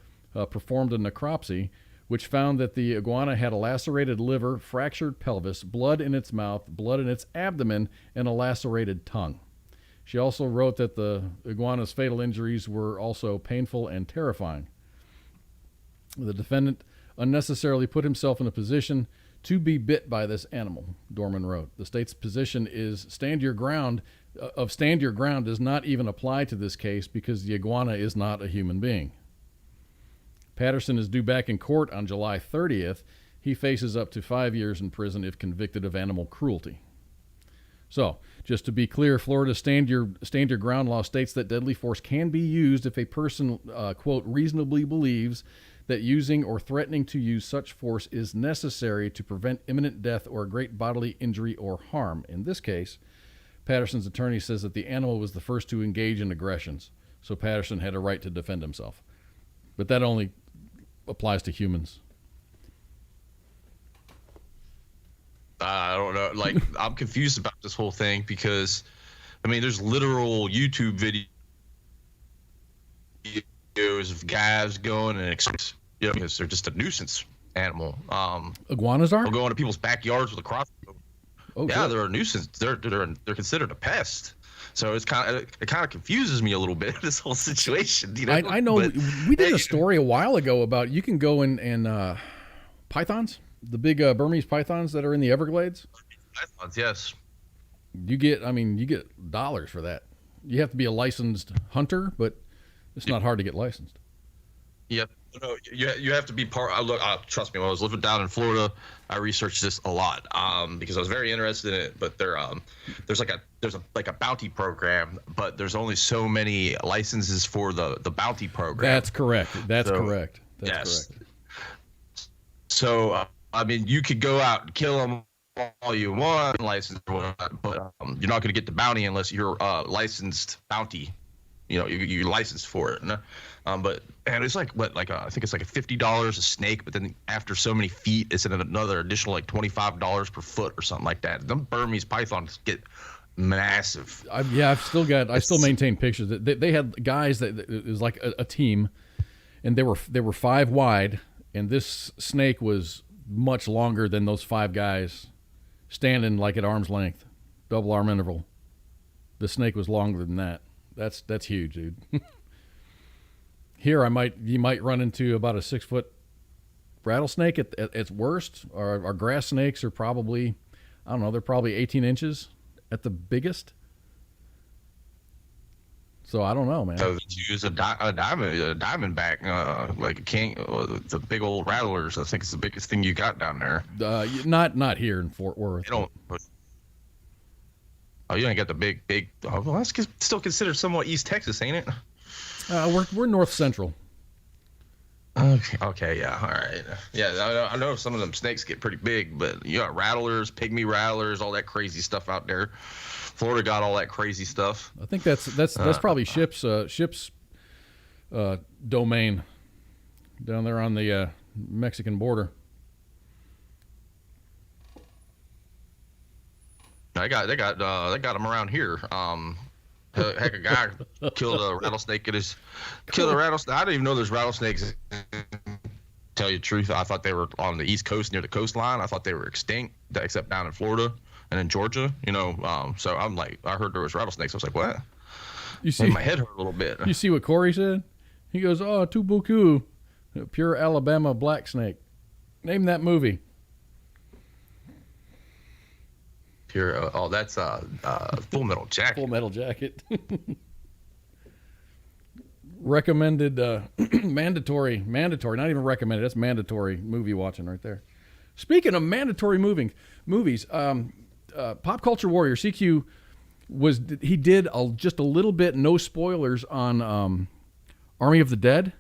performed a necropsy, which found that the iguana had a lacerated liver, fractured pelvis, blood in its mouth, blood in its abdomen, and a lacerated tongue. She also wrote that the iguana's fatal injuries were also painful and terrifying. The defendant unnecessarily put himself in a position to be bit by this animal, Dorman wrote. The state's position is stand your ground does not even apply to this case because the iguana is not a human being. Patterson is due back in court on July 30th. He faces up to 5 years in prison if convicted of animal cruelty. So, just to be clear, Florida's stand your ground law states that deadly force can be used if a person, quote, reasonably believes that using or threatening to use such force is necessary to prevent imminent death or great bodily injury or harm. In this case, Patterson's attorney says that the animal was the first to engage in aggressions, so Patterson had a right to defend himself. But that only applies to humans. I don't know. Like, I'm confused about this whole thing because, I mean, there's literal YouTube videos of guys going and because they're just a nuisance animal. Iguanas are? They'll go into people's backyards with a crossbow. Oh, yeah, good. they're a nuisance. They're considered a pest. So it kind of confuses me a little bit, this whole situation. You know? I know. But we did a story a while ago about you can go and pythons, the big Burmese pythons that are in the Everglades. Pythons, yes. You get dollars for that. You have to be a licensed hunter, but it's not hard to get licensed. Yep. No, you have to be part. Trust me, when I was living down in Florida, I researched this a lot because I was very interested in it. But there's a bounty program, but there's only so many licenses for the bounty program. That's correct. That's correct. So I mean, you could go out and kill them all you want, license or whatnot, but you're not going to get the bounty unless you're a licensed bounty you license for it. But and it's like I think it's like $50 a snake, but then after so many feet, it's another additional like $25 per foot or something like that. Them Burmese pythons get massive. I still maintain pictures. They had guys that it was like a team, and they were 5 wide, and this snake was much longer than those 5 guys standing like at arm's length, double arm interval. The snake was longer than that. That's huge, dude. Here you might run into about a 6-foot rattlesnake at its worst. Our grass snakes are probably, I don't know, they're probably 18 inches at the biggest. So I don't know, man. So use a diamondback, like a king, the big old rattlers. I think it's the biggest thing you got down there. Not here in Fort Worth. You don't. Oh, you ain't got the big. Oh, well, that's still considered somewhat East Texas, ain't it? We're north central. Okay, yeah, all right. Yeah, I know some of them snakes get pretty big, but you got rattlers, pygmy rattlers, all that crazy stuff out there. Florida got all that crazy stuff. I think that's probably Ship's domain down there on the Mexican border. They got them around here. Heck, a guy killed a rattlesnake I didn't even know there's rattlesnakes. Tell you the truth, I thought they were on the East Coast near the coastline. I thought they were extinct, except down in Florida and in Georgia. So I'm like, I heard there was rattlesnakes. I was like, what? You see, made my head hurt a little bit. You see what Corey said? He goes, "Oh, Tubuku, pure Alabama black snake. Name that movie." Pure. That's Full Metal Jacket. Full Metal Jacket. Recommended, mandatory, not even recommended. That's mandatory movie watching right there. Speaking of mandatory movies, Pop Culture Warrior CQ did just a little bit, no spoilers on Army of the Dead.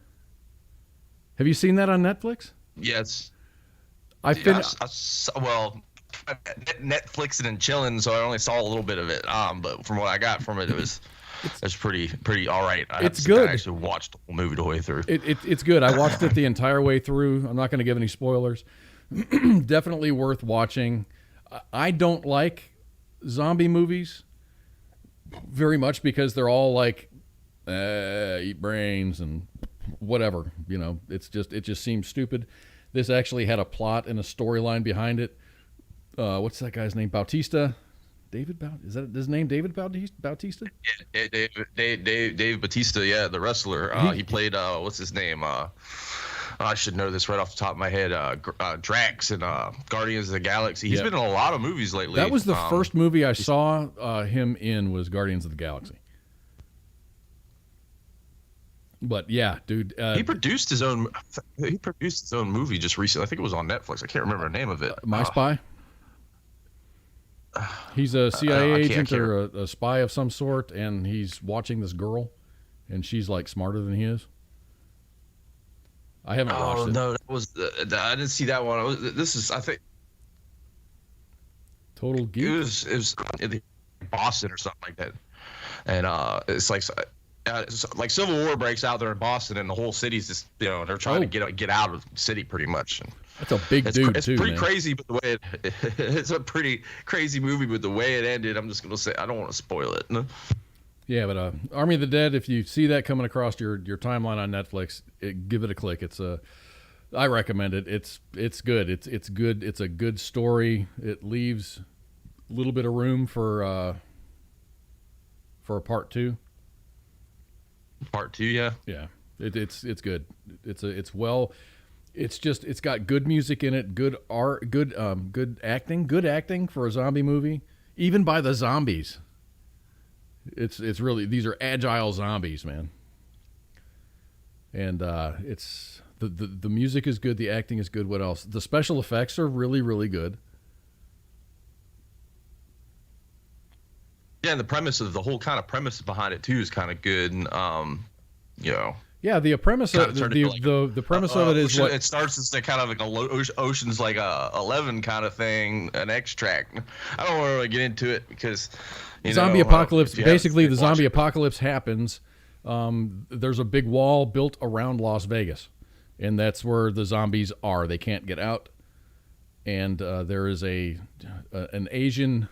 Have you seen that on Netflix? Yes. Netflixing and chilling, so I only saw a little bit of it. But from what I got from it, it's pretty all right. It's good. I actually watched the whole movie the way through. It's good. I watched it the entire way through. I'm not going to give any spoilers. Definitely worth watching. I don't like zombie movies very much because they're all like eat brains and whatever. It just seems stupid. This actually had a plot and a storyline behind it. What's that guy's name? Bautista? David Bautista? Is that his name? David Bautista? Yeah, Dave Bautista, yeah, the wrestler. He played, what's his name? I should know this right off the top of my head. Drax and Guardians of the Galaxy. He's been in a lot of movies lately. That was the first movie I saw him in was Guardians of the Galaxy. But yeah, dude. He produced his own movie just recently. I think it was on Netflix. I can't remember the name of it. My Spy? He's a CIA agent or a spy of some sort, and he's watching this girl, and she's like smarter than he is. I haven't watched it. Oh no, that was I didn't see that one. I think Total Geek. It was in Boston or something like that, and it's like Civil War breaks out there in Boston, and the whole city's just they're trying to get out of the city pretty much. That's a big dude it's too. It's pretty man. crazy, but the way it's a pretty crazy movie. But the way it ended, I'm just gonna say I don't want to spoil it. No? Yeah, but Army of the Dead. If you see that coming across your timeline on Netflix, give it a click. I recommend it. It's good. It's good. It's a good story. It leaves a little bit of room for a part 2. Part 2, yeah. Yeah, it's good. It's got good music in it, good art, good acting for a zombie movie, even by the zombies. It's really, these are agile zombies, man. And it's the music is good, the acting is good. What else? The special effects are really, really good. Yeah, and the whole kind of premise behind it too is kind of good. And, Yeah, the premise of the premise of it is what it starts as kind of like Ocean's like a 11 kind of thing, an extract. I don't want to really get into it because zombie apocalypse. Basically, the zombie apocalypse happens. there's a big wall built around Las Vegas, and that's where the zombies are. They can't get out, and there is an Asian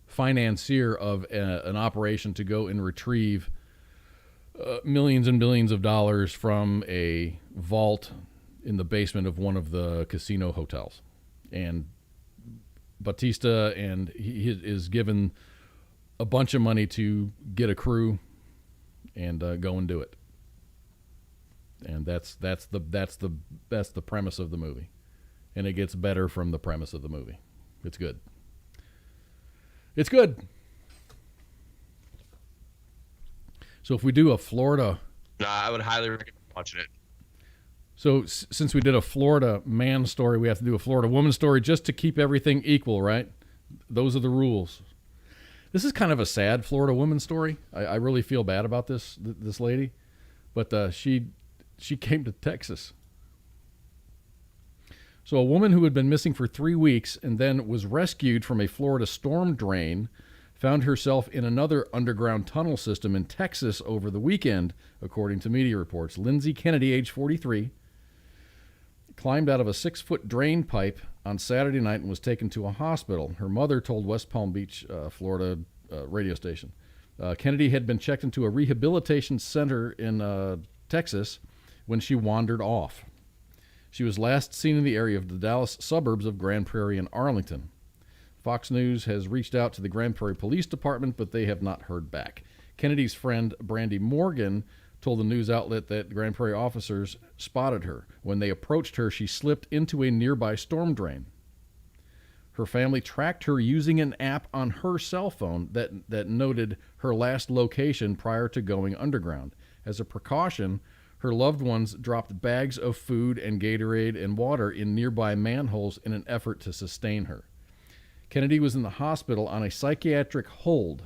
financier of an operation to go and retrieve millions and billions of dollars from a vault in the basement of one of the casino hotels. And Batista and he is given a bunch of money to get a crew and go and do it. And that's the premise of the movie. And it gets better from the premise of the movie. It's good. It's good. So if we do a Florida... No, I would highly recommend watching it. So since we did a Florida man story, we have to do a Florida woman story just to keep everything equal, right? Those are the rules. This is kind of a sad Florida woman story. I really feel bad about this lady. But she came to Texas. So a woman who had been missing for 3 weeks and then was rescued from a Florida storm drain found herself in another underground tunnel system in Texas over the weekend, according to media reports. Lindsay Kennedy, age 43, climbed out of a 6-foot drain pipe on Saturday night and was taken to a hospital. Her mother told West Palm Beach, Florida radio station. Kennedy had been checked into a rehabilitation center in Texas when she wandered off. She was last seen in the area of the Dallas suburbs of Grand Prairie and Arlington. Fox News has reached out to the Grand Prairie Police Department, but they have not heard back. Kennedy's friend, Brandy Morgan, told the news outlet that Grand Prairie officers spotted her. When they approached her, she slipped into a nearby storm drain. Her family tracked her using an app on her cell phone that noted her last location prior to going underground. As a precaution, her loved ones dropped bags of food and Gatorade and water in nearby manholes in an effort to sustain her. Kennedy was in the hospital on a psychiatric hold.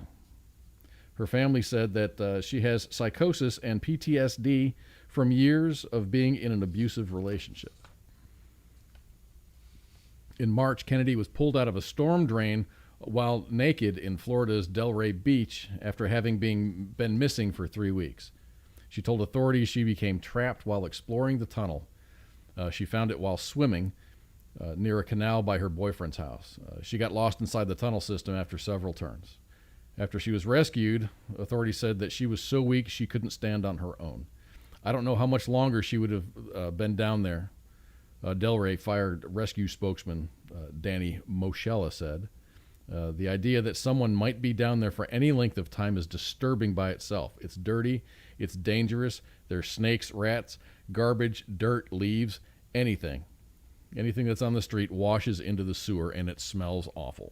Her family said that she has psychosis and PTSD from years of being in an abusive relationship. In March, Kennedy was pulled out of a storm drain while naked in Florida's Delray Beach after having been missing for 3 weeks. She told authorities she became trapped while exploring the tunnel. She found it while swimming near a canal by her boyfriend's house. She got lost inside the tunnel system after several turns. After she was rescued, authorities said that she was so weak she couldn't stand on her own. I don't know how much longer she would have been down there. Delray fired rescue spokesman Danny Moschella said. The idea that someone might be down there for any length of time is disturbing by itself. It's dirty, it's dangerous, there's snakes, rats, garbage, dirt, leaves, anything. Anything that's on the street washes into the sewer, and it smells awful.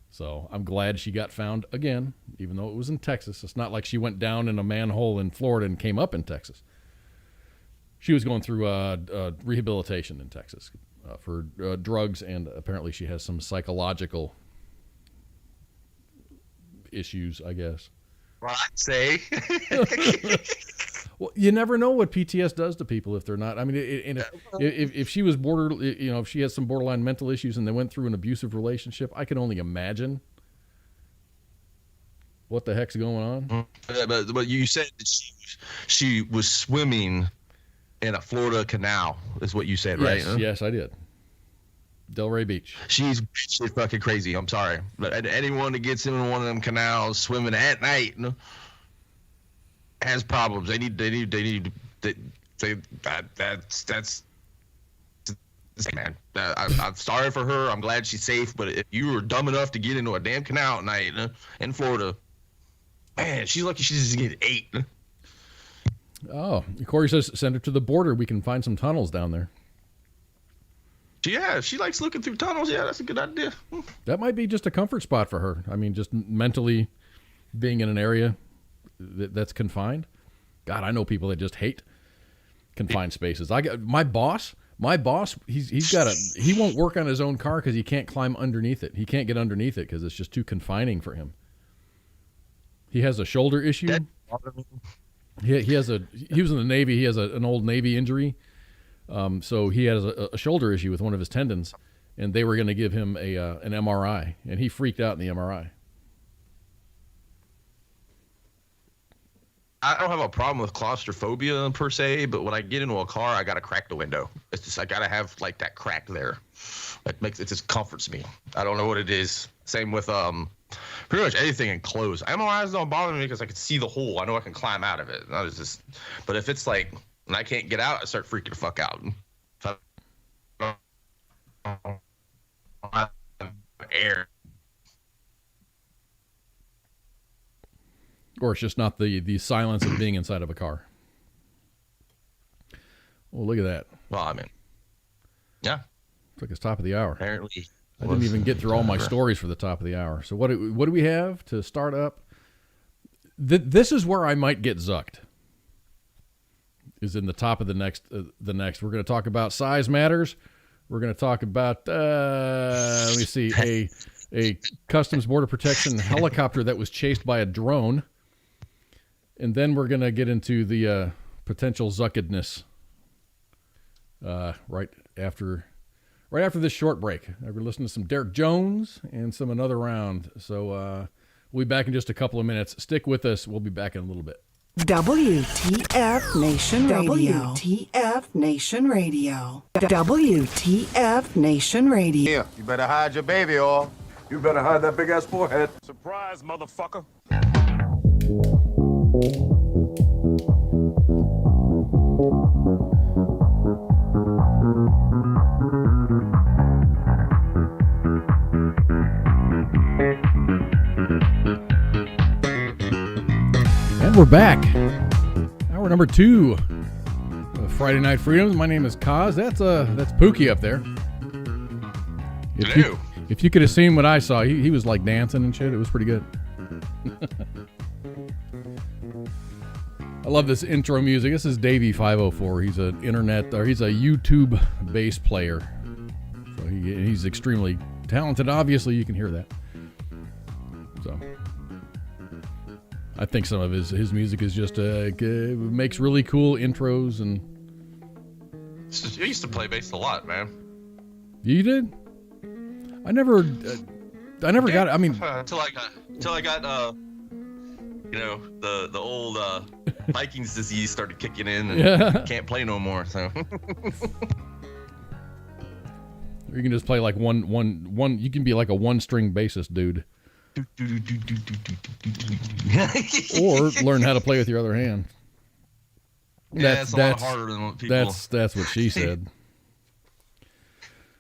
So I'm glad she got found again, even though it was in Texas. It's not like she went down in a manhole in Florida and came up in Texas. She was going through rehabilitation in Texas for drugs, and apparently she has some psychological issues, I guess. Well, I'd say. Well, you never know what PTS does to people if they're not. I mean, if she was if she has some borderline mental issues and they went through an abusive relationship, I can only imagine what the heck's going on. But you said that she was swimming in a Florida canal, is what you said, right? Yes, I did. Delray Beach. She's fucking crazy. I'm sorry, but anyone that gets in one of them canals swimming at night has problems. That's man. I'm sorry for her. I'm glad she's safe. But if you were dumb enough to get into a damn canal at night in Florida, man, she's lucky she doesn't get ate. Oh, Corey says send her to the border. We can find some tunnels down there. Yeah, she likes looking through tunnels. Yeah, that's a good idea. That might be just a comfort spot for her. I mean, just mentally being in an area that's confined. God, I know people that just hate confined spaces. I got my boss. He won't work on his own car because he can't climb underneath it. He can't get underneath it because it's just too confining for him. He has a shoulder issue. He was in the Navy. He has an old Navy injury. So he has a shoulder issue with one of his tendons, and they were going to give him an MRI, and he freaked out in the MRI. I don't have a problem with claustrophobia per se, but when I get into a car, I gotta crack the window. It's just I gotta have like that crack there. It just comforts me. I don't know what it is. Same with pretty much anything enclosed. MRIs don't bother me because I can see the hole. I know I can climb out of it. But if it's like and I can't get out, I start freaking the fuck out. Air. Or it's just not the silence of being inside of a car. Well, look at that. Well, I mean, yeah. It's like it's top of the hour. Apparently. I didn't even get through all my stories for the top of the hour. So what do we have to start up? This is where I might get zucked. Is in the top of the next. We're going to talk about size matters. We're going to talk about let me see, a Customs Border Protection helicopter that was chased by a drone, and then we're going to get into the potential zuckedness right after this short break. We're listening to some Derek Jones and some Another Round. So we'll be back in just a couple of minutes. Stick with us. We'll be back in a little bit. WTF Nation Radio. WTF Nation Radio. WTF Nation Radio. Here, you better hide your baby oil. You better hide that big ass forehead. Surprise, motherfucker. And we're back. Hour number 2 of Friday Night Freedoms. My name is Kaz. That's Pookie up there. If you could have seen what I saw, he was like dancing and shit. It was pretty good. I love this intro music. This is Davey504. He's he's a YouTube bass player. So he's extremely talented. Obviously, you can hear that. So I think some of his music is just makes really cool intros and. I used to play bass a lot, man. You did? I never got it. I mean, until I got the old Vikings disease started kicking in and can't play no more. So you can just play like one. You can be like a one-string bassist, dude. Or learn how to play with your other hand. That's a lot harder than what people. That's what she said.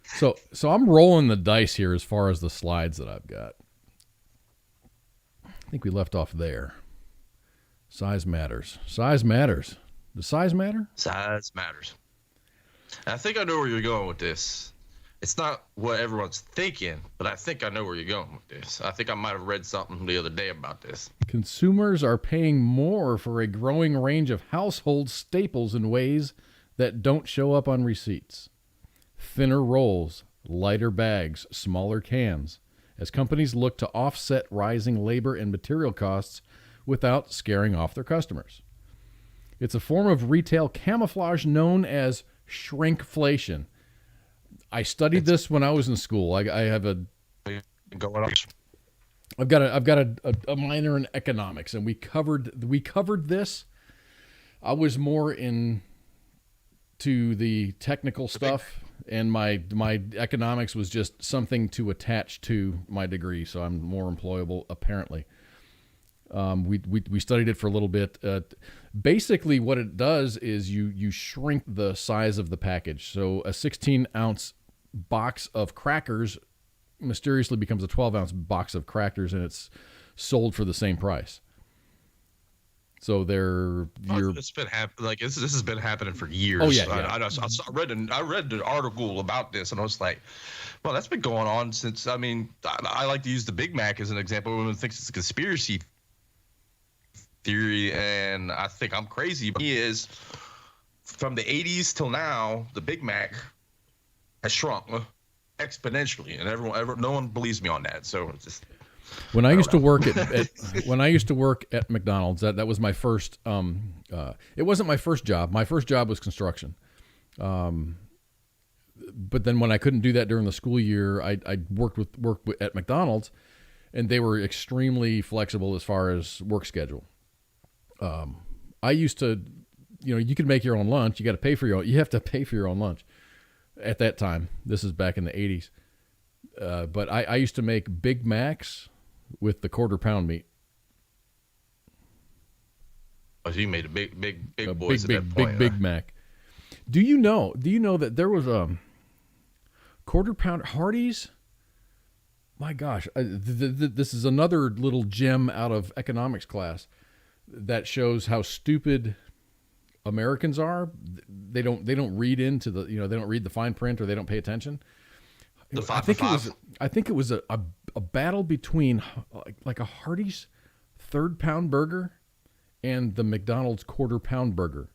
So I'm rolling the dice here as far as the slides that I've got. I think we left off there. Size matters. Size matters. Does size matter? Size matters. I think I know where you're going with this. It's not what everyone's thinking, but I think I know where you're going with this. I think I might have read something the other day about this. Consumers are paying more for a growing range of household staples in ways that don't show up on receipts. Thinner rolls, lighter bags, smaller cans, as companies look to offset rising labor and material costs without scaring off their customers. It's a form of retail camouflage known as shrinkflation. I studied this when I was in school. I've got a minor in economics, and we covered this. I was more into the technical stuff, and my economics was just something to attach to my degree, so I'm more employable apparently. We studied it for a little bit. Basically, what it does is you shrink the size of the package. So a 16-ounce box of crackers mysteriously becomes a 12-ounce box of crackers, and it's sold for the same price. So it's been this has been happening for years. Oh yeah. I read an article about this, and I was like, well, that's been going on since. I mean, I like to use the Big Mac as an example. Everyone thinks it's a conspiracy theory, and I think I'm crazy. But he is from the 80s till now. The Big Mac has shrunk exponentially, and no one believes me on that. So it's just. When I used to work at McDonald's, that was my first. It wasn't my first job. My first job was construction. But then when I couldn't do that during the school year, I worked at McDonald's, and they were extremely flexible as far as work schedule. I used to, you could make your own lunch. You have to pay for your own lunch at that time. This is back in the 80s. But I used to make Big Macs with the quarter-pound meat. Oh, so you made a big boys at that point. Big Mac. Do you know that there was a quarter-pound Hardee's? My gosh, this is another little gem out of economics class that shows how stupid Americans are. They don't read into the, they don't read the fine print, or they don't pay attention. I think it was a battle between like a Hardee's third-pound burger and the McDonald's quarter-pound burger.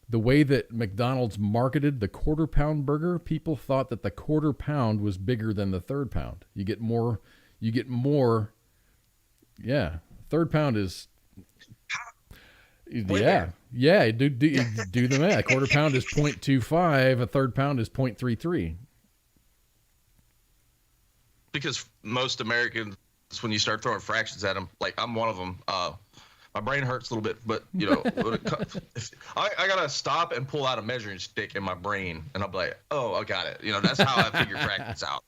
The way that McDonald's marketed the quarter-pound burger, people thought that the quarter-pound was bigger than the third-pound. You get more. Yeah, third-pound is. Yeah. Do the math. Quarter-pound is 0.25. A third-pound is 0.33. Because most Americans, when you start throwing fractions at them, like I'm one of them. My brain hurts a little bit, but I gotta stop and pull out a measuring stick in my brain, and I'm like, oh, I got it. That's how I figure fractions out.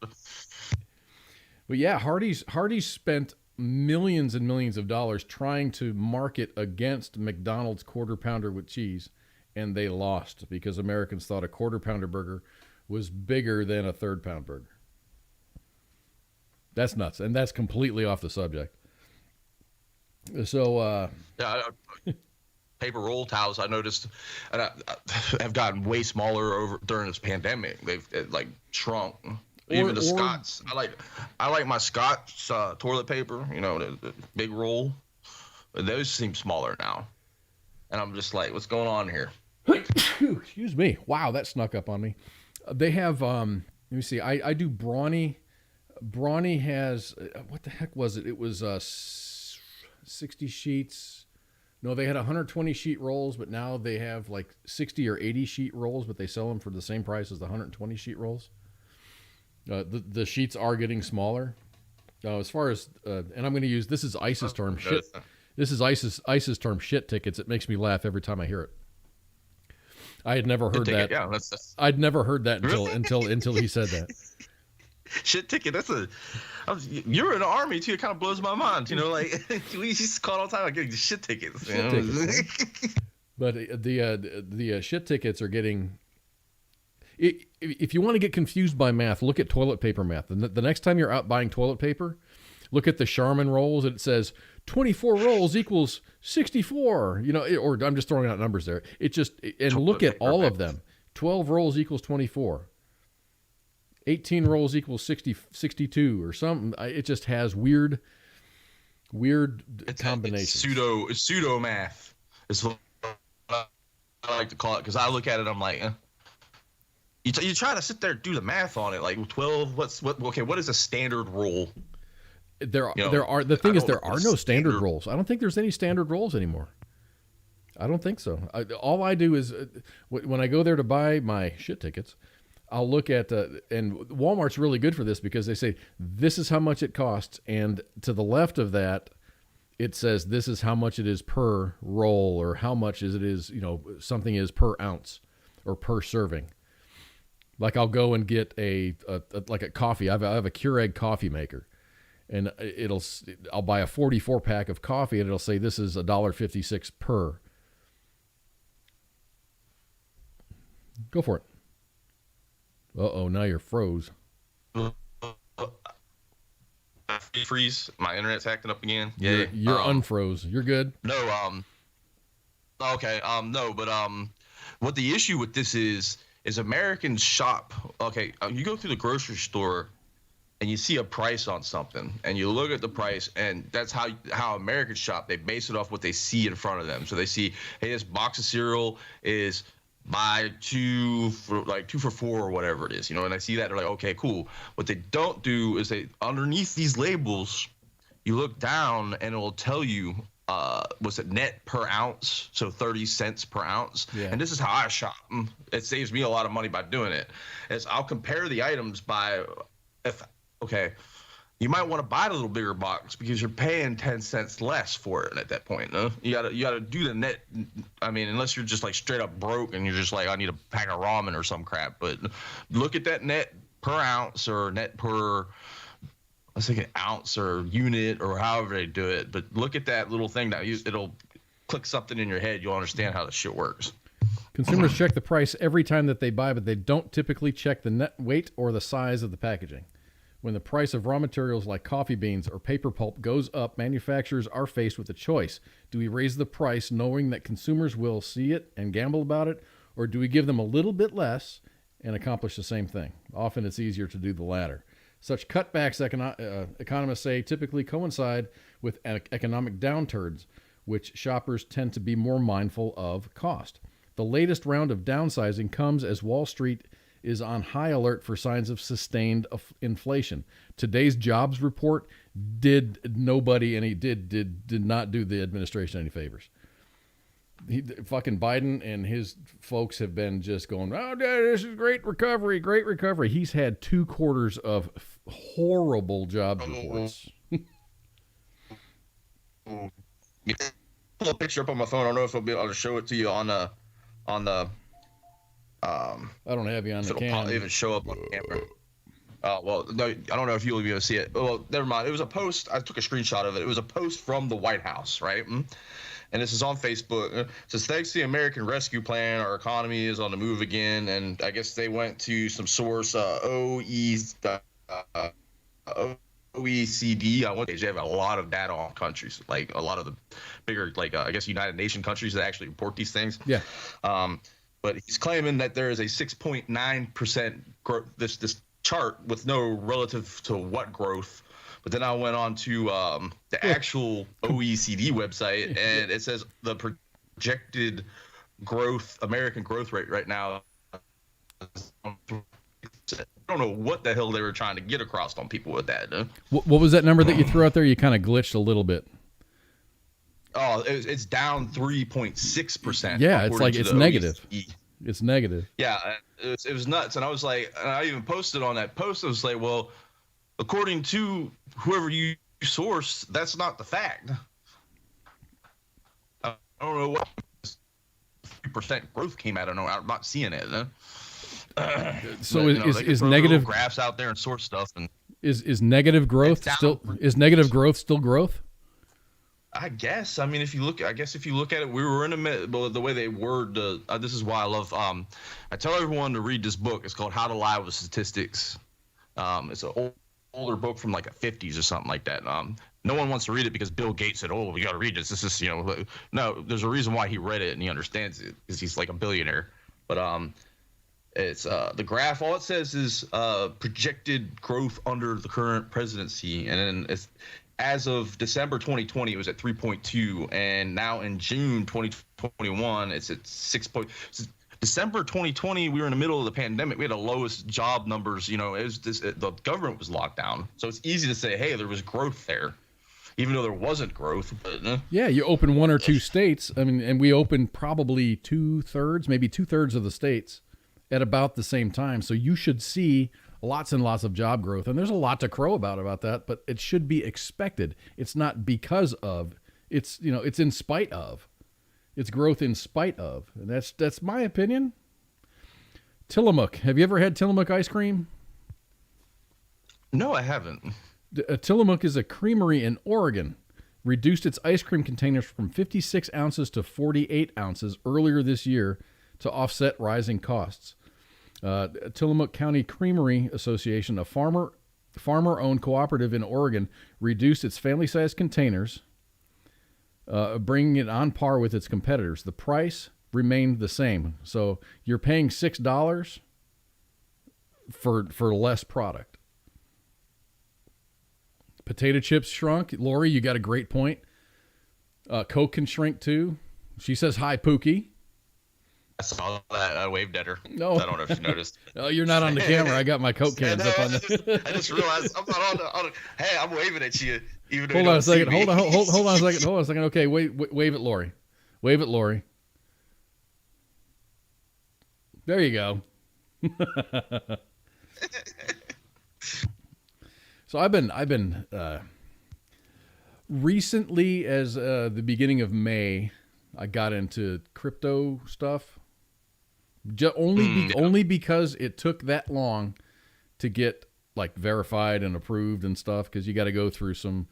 But yeah, Hardee's spent millions and millions of dollars trying to market against McDonald's quarter pounder with cheese, and they lost because Americans thought a quarter pounder burger was bigger than a third pound burger. That's nuts, and that's completely off the subject. So paper roll towels, I noticed, have gotten way smaller during this pandemic. They've shrunk. Even the Scott's. I like my Scott's toilet paper. The big roll. Those seem smaller now, and I'm just like, what's going on here? Excuse me. Wow, that snuck up on me. They have. Let me see. I do Brawny. Brawny has what the heck was it? It was 60 sheets. No, they had 120 sheet rolls, but now they have like 60 or 80 sheet rolls, but they sell them for the same price as the 120 sheet rolls. The sheets are getting smaller. As far as and I'm going to use, this is ISIS term shit. This is ISIS term shit tickets. It makes me laugh every time I hear it. I had never heard that. Yeah, I'd never heard that until he said that. Shit ticket. You're in the army too. It kind of blows my mind. We used to call it all the time. I get shit tickets. But the shit tickets are getting. If you want to get confused by math, look at toilet paper math. The next time you're out buying toilet paper, look at the Charmin rolls. And it says 24 rolls equals 64. Or I'm just throwing out numbers there. Look at all of them. 12 rolls equals 24. 18 rolls equals 62 or something. It just has weird combinations. It's pseudo math. It's what I like to call it, because I look at it, I'm like, you try to sit there and do the math on it, like 12. What is a standard roll? There are no standard rolls. I don't think there's any standard rolls anymore. I don't think so. All I do is when I go there to buy my shit tickets, I'll look at, and Walmart's really good for this because they say, this is how much it costs. And to the left of that, it says, this is how much it is per roll, or how much something is per ounce or per serving. Like I'll go and get a coffee. I have a Keurig coffee maker, and I'll buy a 44 pack of coffee, and it'll say, this is $1.56 per. Go for it. Now you're froze. Freeze. My internet's acting up again. Yeah. You're unfroze. You're good. No. Okay. No, but what the issue with this is Americans shop. Okay. You go through the grocery store and you see a price on something, and you look at the price, and that's how Americans shop. They base it off what they see in front of them. So they see, hey, this box of cereal is buy two for $4 or whatever it is, and I see that, they're like, okay, cool. What they don't do is underneath these labels, you look down and it will tell you was it net per ounce, so 30 cents per ounce. Yeah. And this is how I shop. It saves me a lot of money by doing it. I'll compare the items by you might want to buy a little bigger box because you're paying 10 cents less for it at that point. No? You gotta do the net. I mean, unless you're just like straight up broke and you're just like, I need a pack of ramen or some crap. But look at that net per ounce or net per, let's say, an ounce or unit or however they do it. But look at that little thing that it'll click something in your head. You'll understand how the shit works. Consumers check the price every time that they buy, but they don't typically check the net weight or the size of the packaging. When the price of raw materials like coffee beans or paper pulp goes up, manufacturers are faced with a choice. Do we raise the price knowing that consumers will see it and gamble about it, or do we give them a little bit less and accomplish the same thing? Often it's easier to do the latter. Such cutbacks, economists say, typically coincide with economic downturns, which shoppers tend to be more mindful of cost. The latest round of downsizing comes as Wall Street is on high alert for signs of sustained inflation. Today's jobs report did not do the administration any favors. Fucking Biden and his folks have been just going, oh, this is great recovery. He's had 2 quarters of horrible jobs reports. Pull a picture up on my phone. I don't know if I'll be able to show it to you on the. I don't have you on the camera. It'll even show up on the camera. Well, no, I don't know if you'll be able to see it. Well, never mind. It was a post. I took a screenshot of it. It was a post from the White House, right? And this is on Facebook. It says, thanks to the American Rescue Plan, our economy is on the move again. And I guess they went to some source, OECD. They have a lot of data on countries, like a lot of the bigger, like I guess United Nations countries that actually report these things. Yeah. But he's claiming that there is a 6.9% growth. This chart with no relative to what growth. But then I went on to the actual OECD website, and it says the projected growth, American growth rate right now. I don't know what the hell they were trying to get across on people with that. What was that number that you threw out there? You kind of glitched a little bit. Oh, it's down 3.6%. Yeah, it's like it's negative. It's negative. Yeah, it was nuts. And I was like, and I even posted on that post. I was like, well, according to whoever you source, that's not the fact. I don't know what 3% growth came out. I don't know. I'm not seeing it. So but, is negative graphs out there and source stuff? And is negative growth negative growth still growth? I guess. I mean, if you look at it, we were in the way they word this is why I love. I tell everyone to read this book. It's called How to Lie with Statistics. It's an older book from like the 50s or something like that. No one wants to read it because Bill Gates said, "Oh, we got to read this." This is, no. There's a reason why he read it and he understands it because he's like a billionaire. But it's the graph. All it says is projected growth under the current presidency, and then it's. As of December 2020, it was at 3.2, and now in June 2021, it's at 6. December 2020, we were in the middle of the pandemic. We had the lowest job numbers. The government was locked down, so it's easy to say, hey, there was growth there, even though there wasn't growth. But, yeah, you open 1 or 2 states. I mean, and we opened probably 2/3, maybe 2/3 of the states at about the same time. So you should see lots and lots of job growth, and there's a lot to crow about that, but it should be expected. It's not because of, it's in spite of. It's growth in spite of. And that's my opinion. Tillamook. Have you ever had Tillamook ice cream? No, I haven't. Tillamook is a creamery in Oregon. Reduced its ice cream containers from 56 ounces to 48 ounces earlier this year to offset rising costs. Tillamook County Creamery Association, a farmer-owned cooperative in Oregon, reduced its family-sized containers, bringing it on par with its competitors. The price remained the same, so you're paying $6 for less product. Potato chips shrunk. Lori, you got a great point. Coke can shrink too. She says hi, Pookie. I saw that. I waved at her. No. I don't know if you noticed. No, you're not on the camera. I got my Coke cans up on the. I just realized I'm not on the. Hey, I'm waving at you. Even though hold on a second. Hold on a second. Hold on a second. Okay, wave at Lori. Wave at Lori. There you go. So I've been recently, as the beginning of May, I got into crypto stuff. Only because it took that long to get like verified and approved and stuff, because you got to go through some,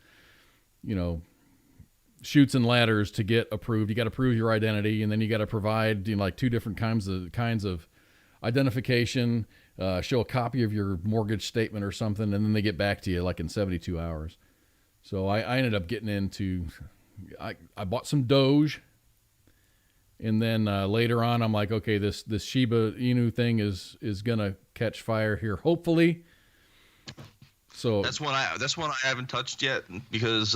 chutes and ladders to get approved. You got to prove your identity, and then you got to provide like two different kinds of identification, show a copy of your mortgage statement or something, and then they get back to you like in 72 hours. So I ended up getting into, I bought some Doge. And then later on, I'm like, okay, this Shiba Inu thing is gonna catch fire here, hopefully. So that's one I haven't touched yet, because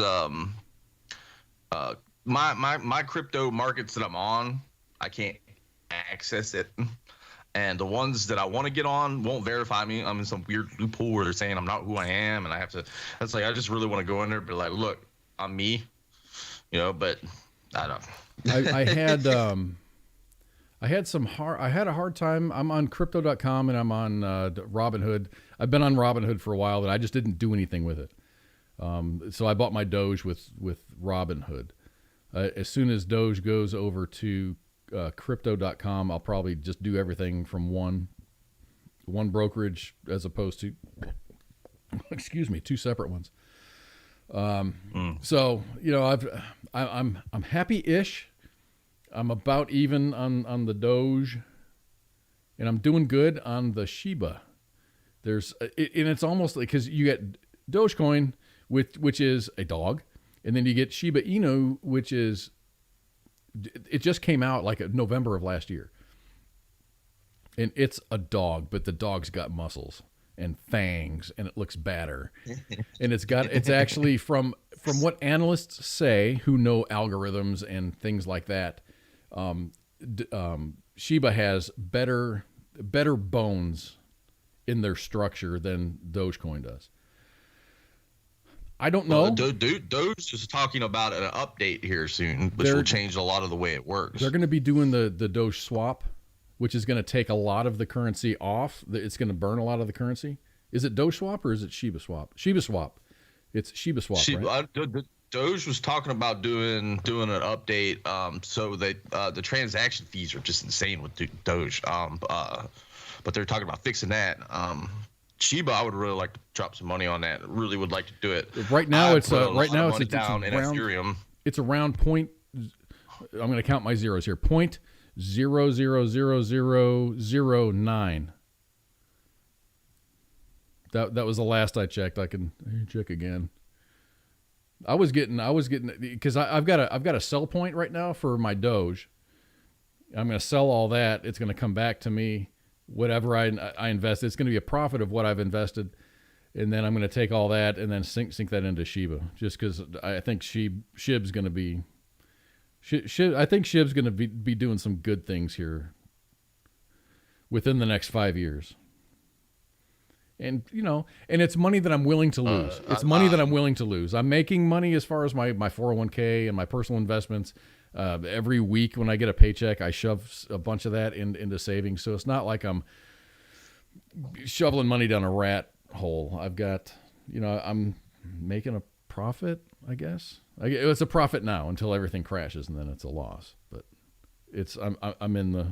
my crypto markets that I'm on, I can't access it, and the ones that I want to get on won't verify me. I'm in some weird loophole where they're saying I'm not who I am, and I have to. That's like, I just really want to go in there, but like, look, I'm me, but I don't. I had a hard time. I'm on crypto.com and I'm on Robinhood. I've been on Robinhood for a while, but I just didn't do anything with it. So I bought my Doge with Robinhood. As soon as Doge goes over to crypto.com, I'll probably just do everything from one brokerage as opposed to two separate ones. So I'm happy-ish. I'm about even on the Doge, and I'm doing good on the Shiba. And it's almost like, because you get Dogecoin, which is a dog, and then you get Shiba Inu, which is, it just came out like in November of last year, and it's a dog, but the dog's got muscles and fangs, and it looks badder, and it's actually from what analysts say who know algorithms and things like that. Shiba has better bones in their structure than Dogecoin does. I don't know. Doge is talking about an update here soon, which will change a lot of the way it works. They're going to be doing the Doge swap, which is going to take a lot of the currency off. It's going to burn a lot of the currency. Is it Doge swap or is it Shiba swap? Shiba swap. It's Shiba swap, right? Doge was talking about doing an update, so that the transaction fees are just insane with Doge. But they're talking about fixing that. Shiba, I would really like to drop some money on that. Really would like to do it. Right now, it's down in Ethereum. It's around point. I'm going to count my zeros here. 0.000009. That was the last I checked. I can check again. I was getting because I've got a sell point right now for my Doge. I'm going to sell all that. It's going to come back to me. Whatever I invest, it's going to be a profit of what I've invested, and then I'm going to take all that and then sink that into Shiba. Just because I think Shib's going to be. I think Shib's going to be doing some good things here within the next 5 years. And, and it's money that I'm willing to lose. It's money that I'm willing to lose. I'm making money as far as my 401k and my personal investments. Every week when I get a paycheck, I shove a bunch of that into savings. So it's not like I'm shoveling money down a rat hole. I've got, I'm making a profit, I guess. It's a profit now until everything crashes, and then it's a loss. But I'm in the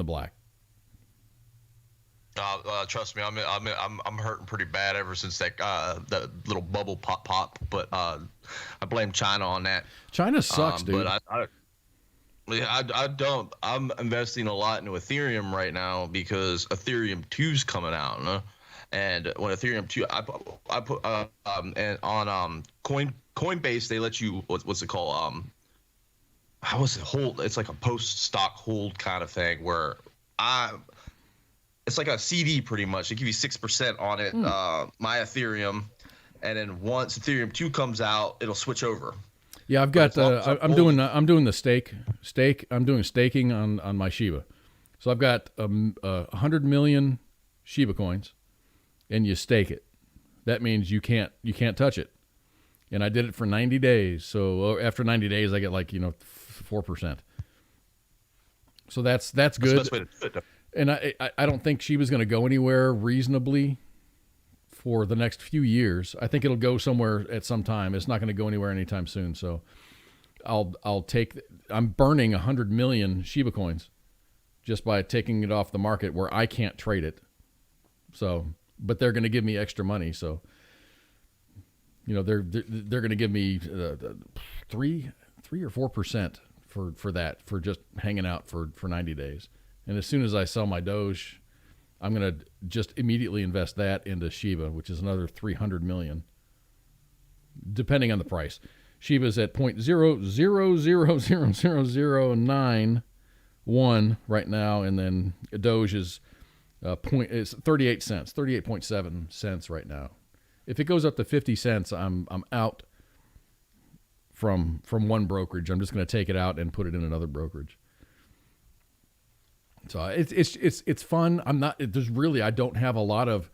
black. Trust me, I'm hurting pretty bad ever since that little bubble pop. But I blame China on that. China sucks, dude. But I don't. I'm investing a lot into Ethereum right now because Ethereum 2's coming out, and when Ethereum 2, I put and on Coinbase they let you what's it called how was it hold? It's like a post stock hold kind of thing where it's like a CD pretty much. They give you 6% on it, my Ethereum, and then once Ethereum 2 comes out, it'll switch over. Yeah, I've got. I'm doing the stake. I'm doing staking on my Shiba. So I've got 100 million Shiba coins, and you stake it. That means you can't touch it. And I did it for 90 days. So after 90 days, I get 4%. So that's good. That's the best way to do it. And I don't think Shiba's going to go anywhere reasonably for the next few years. I think it'll go somewhere at some time. It's not going to go anywhere anytime soon. So I'm burning 100 million Shiba coins just by taking it off the market where I can't trade it. So, but they're going to give me extra money. So, they're going to give me 3 or 4% for that, for just hanging out for 90 days. And as soon as I sell my Doge, I'm going to just immediately invest that into Shiba, which is another 300 million, depending on the price. Shiba's at 0.00000091 right now, and then Doge is 38 cents, 38.7 cents right now. If it goes up to 50 cents, I'm out from one brokerage. I'm just going to take it out and put it in another brokerage. So it's fun. I don't have a lot of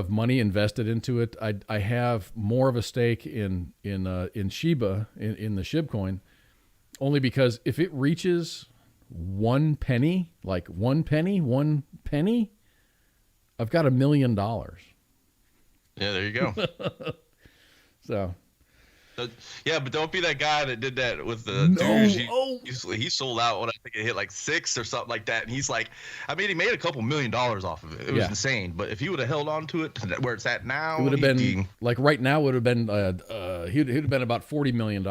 money invested into it. I have more of a stake in Shiba, in the SHIB coin, only because if it reaches 1 penny, one penny, I've got $1 million. Yeah, there you go. So. Yeah, but don't be that guy that did that with the dudes. He sold out when I think it hit like 6 or something like that. And he's like, he made a couple $1 million off of it. It was insane. But if he would have held on to it where it's at now, it would have been right now. Would have been he'd have been about $40 million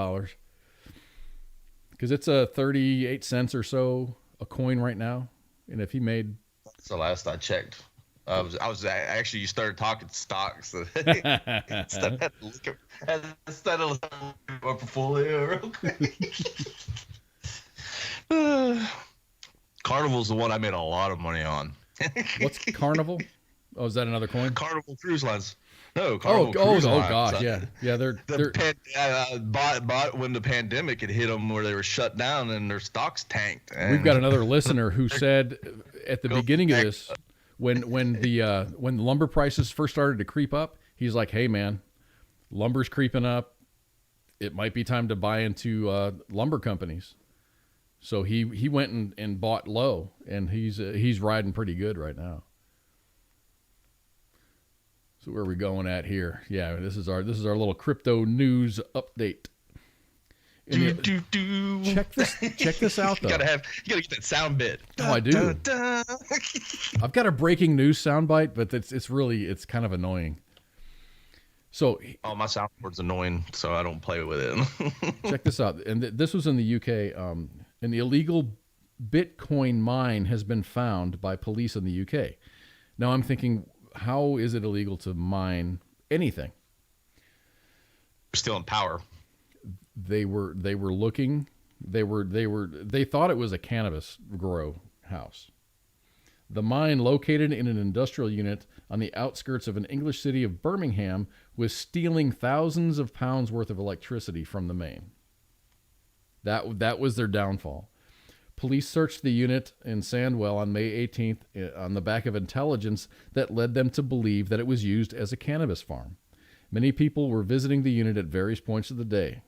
because it's 38 cents or so a coin right now. And if he made, that's the last I checked. I actually, you started talking stocks. Instead of looking at my portfolio real quick. Carnival's the one I made a lot of money on. What's Carnival? Oh, is that another coin? Carnival Cruise Lines. No, Carnival Cruise Lines. Oh gosh, yeah. Bought when the pandemic had hit them, where they were shut down and their stocks tanked. We've got another listener who said at the beginning of this, when the lumber prices first started to creep up, he's like, "Hey man, lumber's creeping up. It might be time to buy into lumber companies." So he went and bought low, and he's riding pretty good right now. So where are we going at here? Yeah, this is our little crypto news update. Check this out though. You gotta get that sound bit. Oh, I do. I've got a breaking news soundbite, but it's kind of annoying. So, my soundboard's annoying, so I don't play with it. Check this out, and this was in the UK. An illegal Bitcoin mine has been found by police in the UK. Now I'm thinking, how is it illegal to mine anything? We're still in power. They were looking. They thought it was a cannabis grow house. The mine, located in an industrial unit on the outskirts of an English city of Birmingham, was stealing thousands of pounds worth of electricity from the main. That was their downfall. Police searched the unit in Sandwell on May 18th on the back of intelligence that led them to believe that it was used as a cannabis farm. Many people were visiting the unit at various points of the day,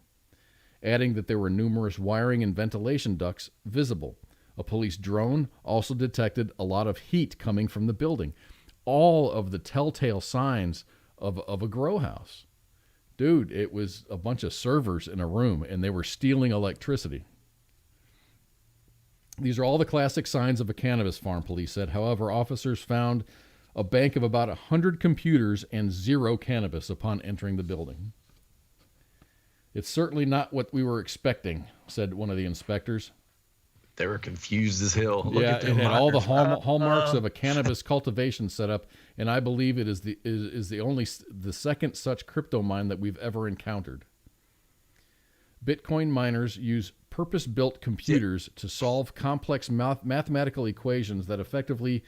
adding that there were numerous wiring and ventilation ducts visible. A police drone also detected a lot of heat coming from the building. All of the telltale signs of a grow house. Dude, it was a bunch of servers in a room, and they were stealing electricity. These are all the classic signs of a cannabis farm, police said. However, officers found a bank of about 100 computers and 0 cannabis upon entering the building. It's certainly not what we were expecting, said one of the inspectors. They were confused as hell. Yeah, it had all the hallmarks of a cannabis cultivation setup, and I believe it is the second such crypto mine that we've ever encountered. Bitcoin miners use purpose-built computers to solve complex mathematical equations that effectively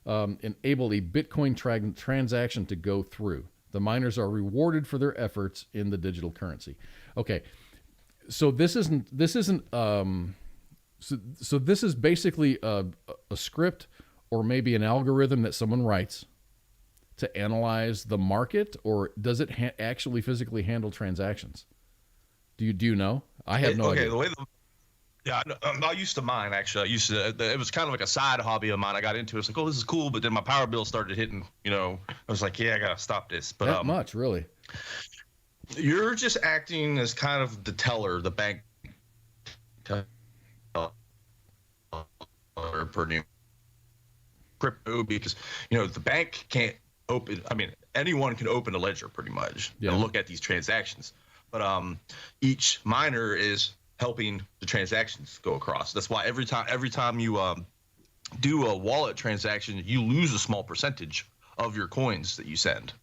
enable a Bitcoin transaction to go through. The miners are rewarded for their efforts in the digital currency. Okay, so this is basically a script or maybe an algorithm that someone writes to analyze the market, or does it actually physically handle transactions? Do you know? I have no idea. Yeah, I used to mine, actually. It was kind of like a side hobby of mine. I got into it. It's like, oh, this is cool. But then my power bill started hitting, I was like, yeah, I got to stop this. But That much, really? You're just acting as kind of the teller, the bank teller per new crypto, because, the bank can't open. I mean, anyone can open a ledger pretty much and look at these transactions. But each miner is helping the transactions go across. That's why every time you do a wallet transaction, you lose a small percentage of your coins that you send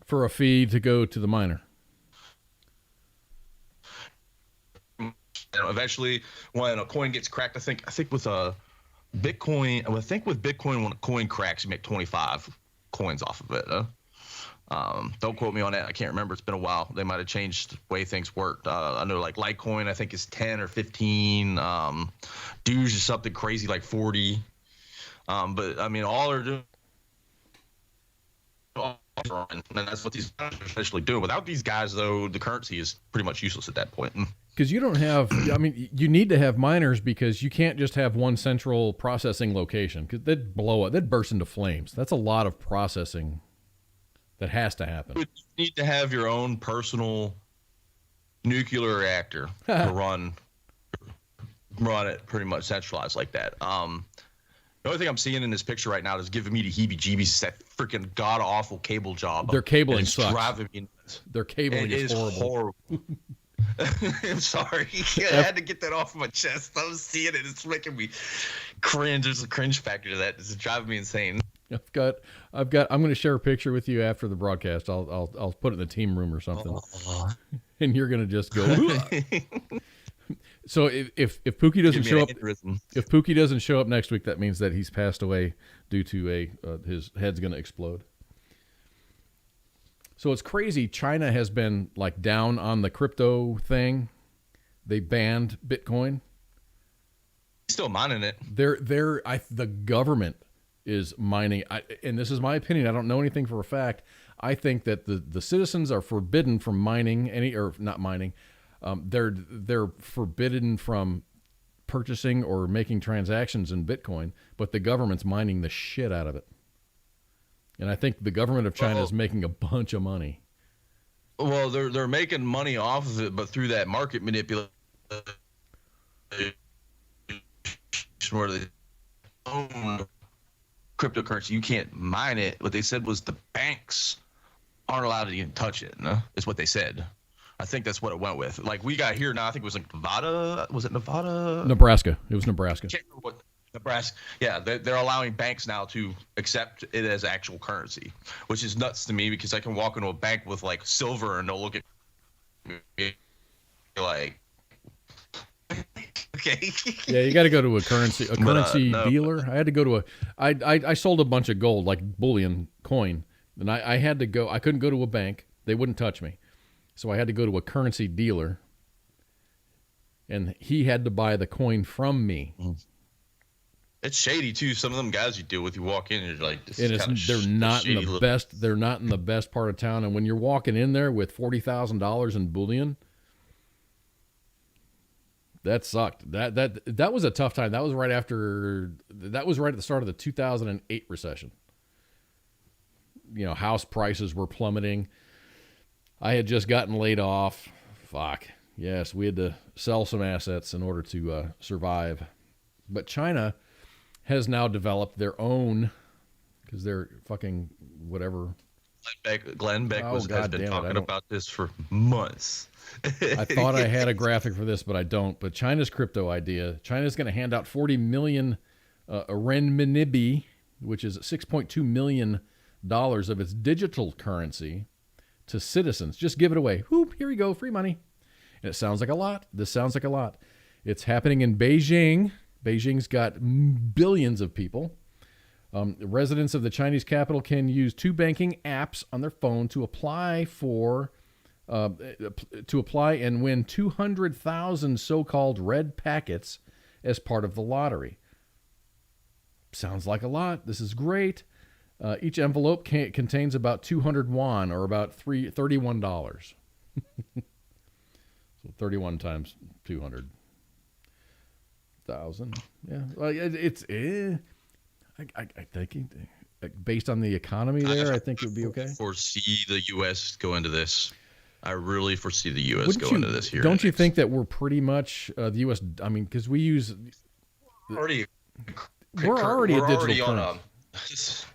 for a fee to go to the miner. Eventually, when a coin gets cracked, I think with a Bitcoin, with Bitcoin, when a coin cracks, you make 25 coins off of it. Don't quote me on that. I can't remember. It's been a while. They might have changed the way things worked. I know like Litecoin, I think is 10 or 15. Doge is something crazy like 40. But I mean, all they're doing, and that's what these guys are essentially doing. Without these guys, though, the currency is pretty much useless at that point. Because you don't have, I mean, you need to have miners because you can't just have one central processing location because they'd blow up, they'd burst into flames. That's a lot of processing that has to happen. You need to have your own personal nuclear reactor to run it pretty much centralized like that. The only thing I'm seeing in this picture right now is giving me the heebie-jeebies. Is that freaking god-awful cable job. Their cabling sucks. Driving me nuts. Their cabling is horrible. I'm sorry. I had to get that off my chest. I was seeing it. It's making me cringe. There's a cringe factor to that. It's driving me insane. I'm going to share a picture with you after the broadcast. I'll put it in the team room or something. And you're going to just go. So if Pookie doesn't show up, if Pookie doesn't show up next week, that means that he's passed away due to his head's going to explode. So it's crazy. China has been like down on the crypto thing. They banned Bitcoin. Still mining it. The government is mining. And this is my opinion. I don't know anything for a fact. I think that the citizens are forbidden from mining not mining. They're forbidden from purchasing or making transactions in Bitcoin, but the government's mining the shit out of it. And I think the government of China is making a bunch of money. Well, they're making money off of it, but through that market manipulation where they own cryptocurrency, you can't mine it. What they said was the banks aren't allowed to even touch it. No? Is what they said. I think that's what it went with. Like we got here now, I think it was like Nevada. Was it Nevada? Nebraska. It was Nebraska. Can't remember what Nebraska. Yeah, they're allowing banks now to accept it as actual currency, which is nuts to me because I can walk into a bank with like silver and they'll look at me like, okay. Yeah, you got to go to a currency dealer. I had to go to I sold a bunch of gold, like bullion coin, and I had to go. I couldn't go to a bank. They wouldn't touch me. So I had to go to a currency dealer, and he had to buy the coin from me. It's shady too. Some of them guys you deal with, you walk in and you're like, they're not in the best. They're not in the best part of town. And when you're walking in there with $40,000 in bullion, that sucked. That was a tough time. That was right at the start of the 2008 recession. House prices were plummeting. I had just gotten laid off. Fuck. Yes, we had to sell some assets in order to survive. But China has now developed their own, because they're fucking whatever. Glenn Beck has been talking about this for months. I thought I had a graphic for this, but I don't. But China's crypto idea, China's going to hand out 40 million renminbi, which is $6.2 million of its digital currency, to citizens. Just give it away. Whoop, here we go, free money. And it sounds like a lot. This sounds like a lot. It's happening in Beijing. Beijing's got billions of people. Residents of the Chinese capital can use 2 banking apps on their phone to apply and win 200,000 so-called red packets as part of the lottery. Sounds like a lot. This is great. Each envelope contains about 200 yuan, or about $31. So 31 times 200. 1,000. Yeah. Well, it's I think based on the economy there, I think it would be okay. Foresee the U.S. go into this. I really foresee the U.S. Wouldn't go into this here. Don't you think that we're pretty much the U.S. I mean, because we use we're already a digital currency.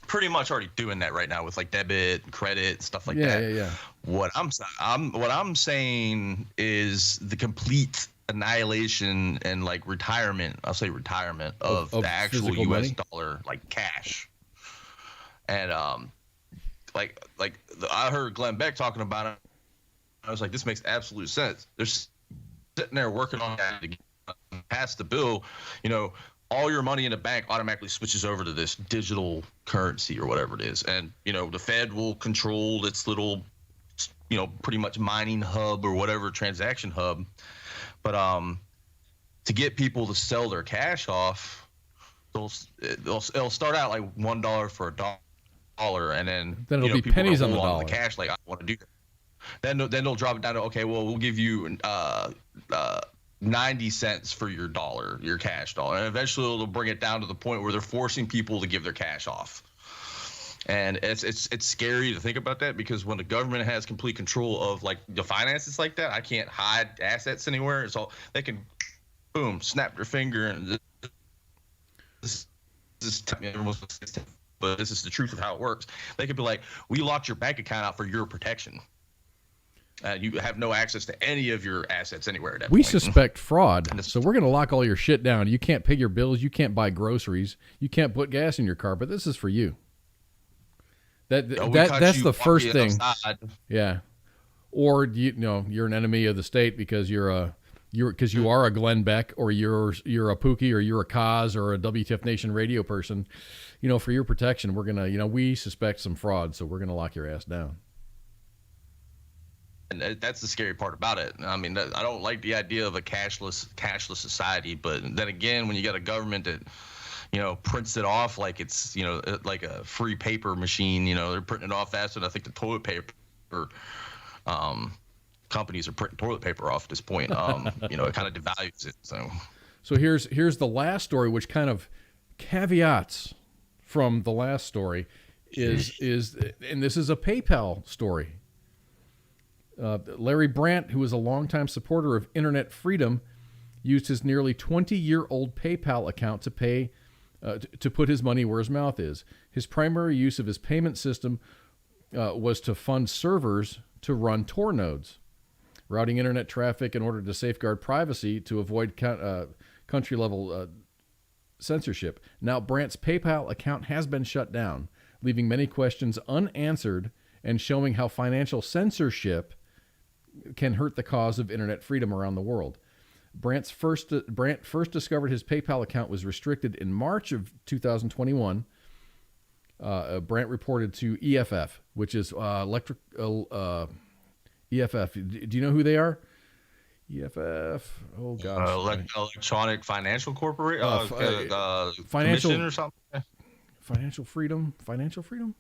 Pretty much already doing that right now with like debit, credit, stuff like that. Yeah, yeah. What I'm saying is the complete annihilation and like retirement. I'll say retirement of the actual U.S. money? dollar, like cash. And I heard Glenn Beck talking about it. I was like, this makes absolute sense. They're sitting there working on that to pass the bill. You know, all your money in the bank automatically switches over to this digital currency or whatever it is. And, you know, the Fed will control its little, you know, pretty much mining hub or whatever transaction hub. But to get people to sell their cash off, it'll start out like $1 for $1. And then it'll be pennies on the dollar. The cash, like I want to do that. Then they'll drop it down to, okay, well, we'll give you 90 cents for your dollar, your cash dollar, and eventually it'll bring it down to the point where they're forcing people to give their cash off. And it's scary to think about that, because when the government has complete control of like the finances like that, I can't hide assets anywhere. It's all they can, boom, snap their finger, and this is but this is the truth of how it works. They could be like, we locked your bank account out for your protection. You have no access to any of your assets anywhere at that point. We suspect fraud, so we're going to lock all your shit down. You can't pay your bills. You can't buy groceries. You can't put gas in your car, but this is for you. That's the first thing. Yeah. Or you're an enemy of the state because you are a Glenn Beck, or you're a Pookie, or you're a Kaz, or a WTF Nation radio person. You know, for your protection, we're going to, we suspect some fraud, so we're going to lock your ass down. And that's the scary part about it. I mean, I don't like the idea of a cashless society, but then again, when you got a government that, prints it off like it's, like a free paper machine, they're printing it off faster than I think the toilet paper companies are printing toilet paper off at this point. It kind of devalues it. So here's the last story, which kind of caveats from the last story is and this is a PayPal story. Larry Brandt, who is a longtime supporter of internet freedom, used his nearly 20-year-old PayPal account to pay to put his money where his mouth is. His primary use of his payment system was to fund servers to run Tor nodes, routing internet traffic in order to safeguard privacy to avoid country-level censorship. Now, Brandt's PayPal account has been shut down, leaving many questions unanswered and showing how financial censorship can hurt the cause of internet freedom around the world. Brandt first discovered his PayPal account was restricted in March of 2021. Brandt reported to EFF, which is EFF. Do you know who they are? EFF. Oh gosh. Electronic Financial Corporation. Financial Commission or something. Financial freedom. Financial freedom.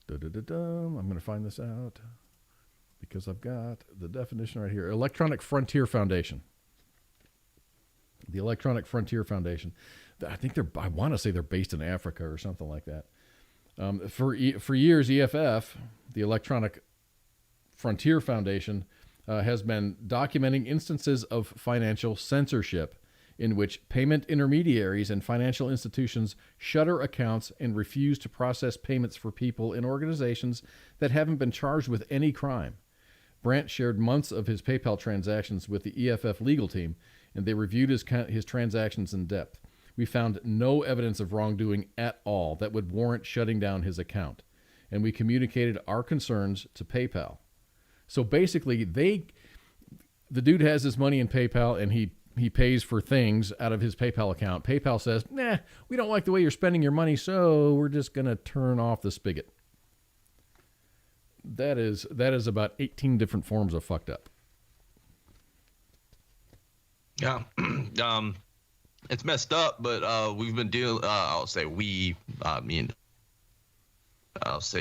I'm going to find this out because I've got the definition right here. Electronic Frontier Foundation. The Electronic Frontier Foundation. I think I want to say they're based in Africa or something like that. For years, EFF, the Electronic Frontier Foundation, has been documenting instances of financial censorship in which payment intermediaries and financial institutions shutter accounts and refuse to process payments for people and organizations that haven't been charged with any crime. Brandt shared months of his PayPal transactions with the EFF legal team, and they reviewed his transactions in depth. We found no evidence of wrongdoing at all that would warrant shutting down his account, and we communicated our concerns to PayPal. So basically, the dude has his money in PayPal, and he pays for things out of his PayPal account. PayPal says, nah, we don't like the way you're spending your money, so we're just going to turn off the spigot. That is about 18 different forms of fucked up. Yeah. It's messed up, but we've been dealing, I'll say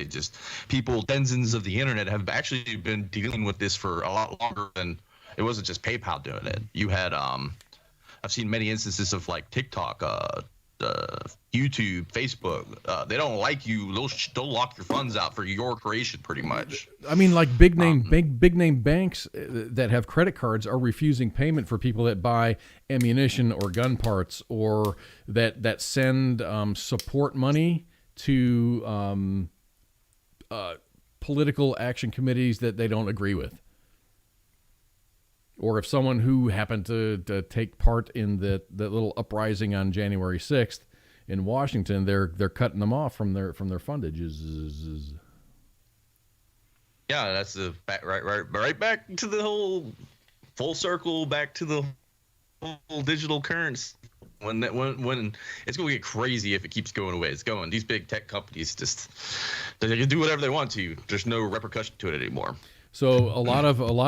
just people, denizens of the internet have actually been dealing with this for a lot longer than it wasn't just PayPal doing it. You had I've seen many instances of like TikTok, YouTube, Facebook. They don't like you. They'll lock your funds out for your creation, pretty much. I mean, like big name banks that have credit cards are refusing payment for people that buy ammunition or gun parts, or that send support money to political action committees that they don't agree with. Or if someone who happened to take part in that little uprising on January 6th in Washington, they're cutting them off from their fundages. Yeah, that's the right back to the whole full circle, back to the whole digital currency. When it's going to get crazy if it keeps going away. It's going. These big tech companies they can do whatever they want to. There's no repercussion to it anymore. So a lot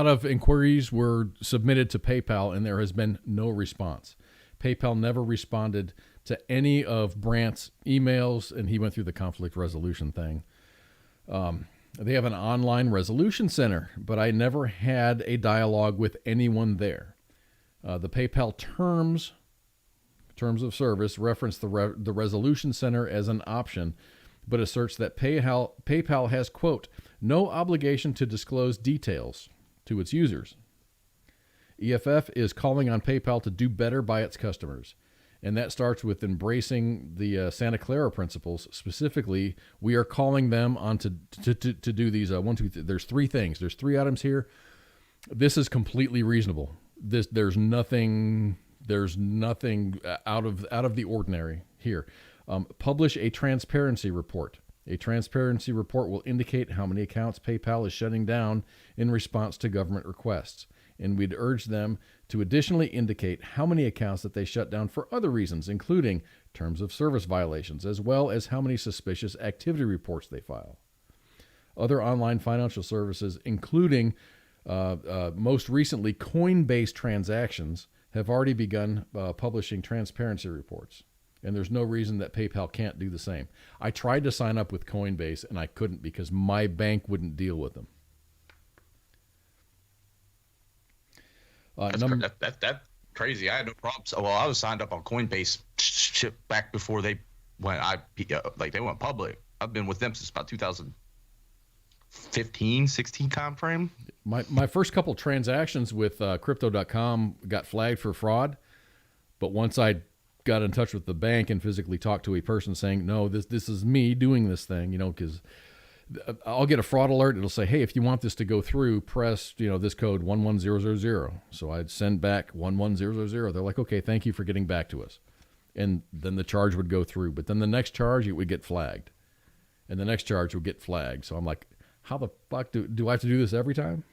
of inquiries were submitted to PayPal, and there has been no response. PayPal never responded to any of Brandt's emails, and he went through the conflict resolution thing. They have an online resolution center, but I never had a dialogue with anyone there. The PayPal terms of service reference the resolution center as an option, but asserts that PayPal has, quote, no obligation to disclose details to its users. EFF is calling on PayPal to do better by its customers, and that starts with embracing the Santa Clara principles. Specifically, we are calling them on to do these there's three things. There's three items here. This is completely reasonable. There's nothing out of the ordinary here. Publish a transparency report. A transparency report will indicate how many accounts PayPal is shutting down in response to government requests, and we'd urge them to additionally indicate how many accounts that they shut down for other reasons, including terms of service violations, as well as how many suspicious activity reports they file. Other online financial services, including most recently Coinbase transactions, have already begun publishing transparency reports. And there's no reason that PayPal can't do the same. I tried to sign up with Coinbase, and I couldn't because my bank wouldn't deal with them. That's crazy. I had no problems. Well, I was signed up on Coinbase back before they went they went public. I've been with them since about 2015, 16 time frame. My first couple transactions with Crypto.com got flagged for fraud, but once I got in touch with the bank and physically talked to a person saying, no, this is me doing this thing, because I'll get a fraud alert. It'll say, hey, if you want this to go through, press, this code 11000. So I'd send back 11000. They're like, okay, thank you for getting back to us. And then the charge would go through. But then the next charge, it would get flagged. And the next charge would get flagged. So I'm like, how the fuck do I have to do this every time?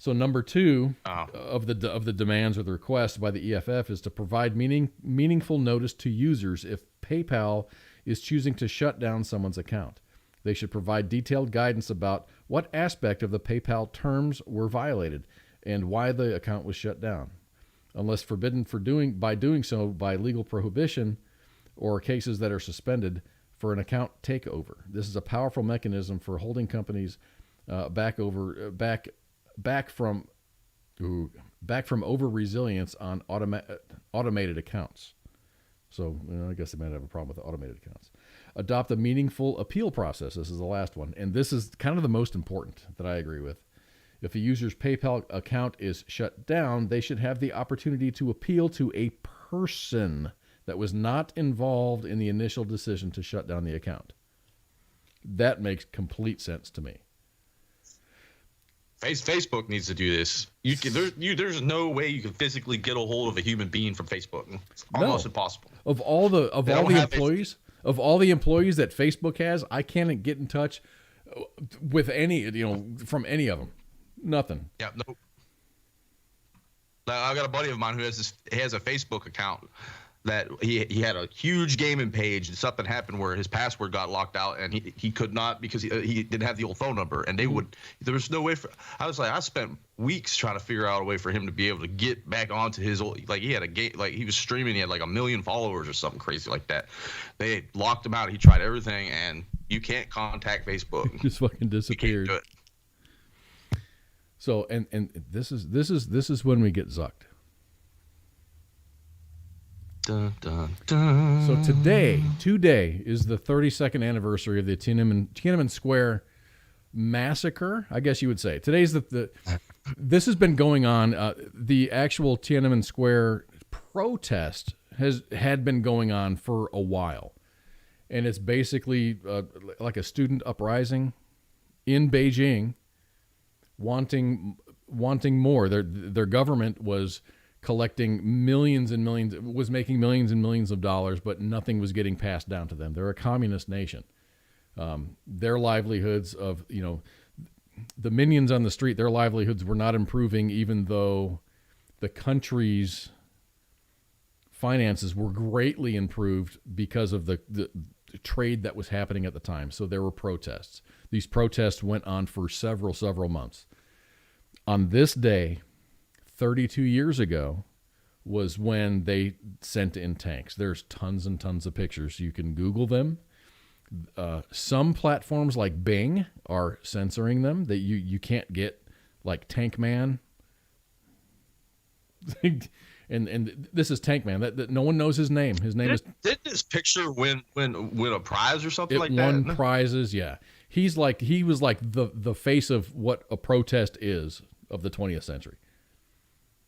So number two of the demands or the requests by the EFF is to provide meaningful notice to users if PayPal is choosing to shut down someone's account. They should provide detailed guidance about what aspect of the PayPal terms were violated and why the account was shut down. Unless forbidden by doing so by legal prohibition or cases that are suspended for an account takeover. This is a powerful mechanism for holding companies back from over resilience on automated accounts. So I guess they might have a problem with automated accounts. Adopt a meaningful appeal process. This is the last one, and this is kind of the most important that I agree with. If a user's PayPal account is shut down, they should have the opportunity to appeal to a person that was not involved in the initial decision to shut down the account. That makes complete sense to me. Facebook needs to do this. There's no way you can physically get a hold of a human being from Facebook. It's almost impossible. Of all the employees that Facebook has, I can't get in touch with any, from any of them. Nothing. Yeah, no. I got a buddy of mine who has a Facebook account that he had a huge gaming page, and something happened where his password got locked out, and he could not, because he didn't have the old phone number, and there was no way I spent weeks trying to figure out a way for him to be able to get back onto his old, he had a game, he was streaming, he had 1 million followers or something crazy like that. They locked him out. He tried everything, and you can't contact Facebook. It just fucking disappeared. You can't do it. So and this is when we get zucked. dun, dun, dun. So today is the 32nd anniversary of the Tiananmen Square massacre, I guess you would say. Today's this has been going on. The actual Tiananmen Square protest had been going on for a while, and it's basically like a student uprising in Beijing, wanting more. Their government was collecting millions and millions, was making millions and millions of dollars, but nothing was getting passed down to them. They're a communist nation. Their livelihoods of, the minions on the street, their livelihoods were not improving, even though the country's finances were greatly improved because of the trade that was happening at the time. So there were protests. These protests went on for several months. On this day, 32 years ago, was when they sent in tanks. There's tons and tons of pictures. You can Google them. Some platforms like Bing are censoring them, that you can't get, like Tank Man. and this is Tank Man. That no one knows his name. His name is. Did this picture win a prize or something like It that? won prizes. Yeah, he was like the face of what a protest is of the 20th century.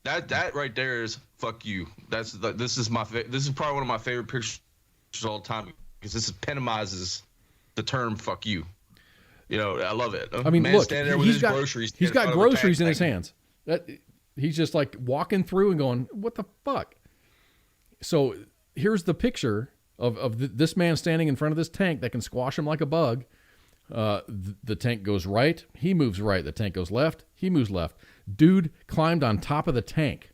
That right there is fuck you. This is probably one of my favorite pictures of all time, because this epitomizes the term "fuck you." I love it. I mean, look, standing there with his groceries. He's got groceries in his hands. He's just like walking through and going, "What the fuck?" So here's the picture of this man standing in front of this tank that can squash him like a bug. The tank goes right, he moves right. The tank goes left, he moves left. Dude climbed on top of the tank.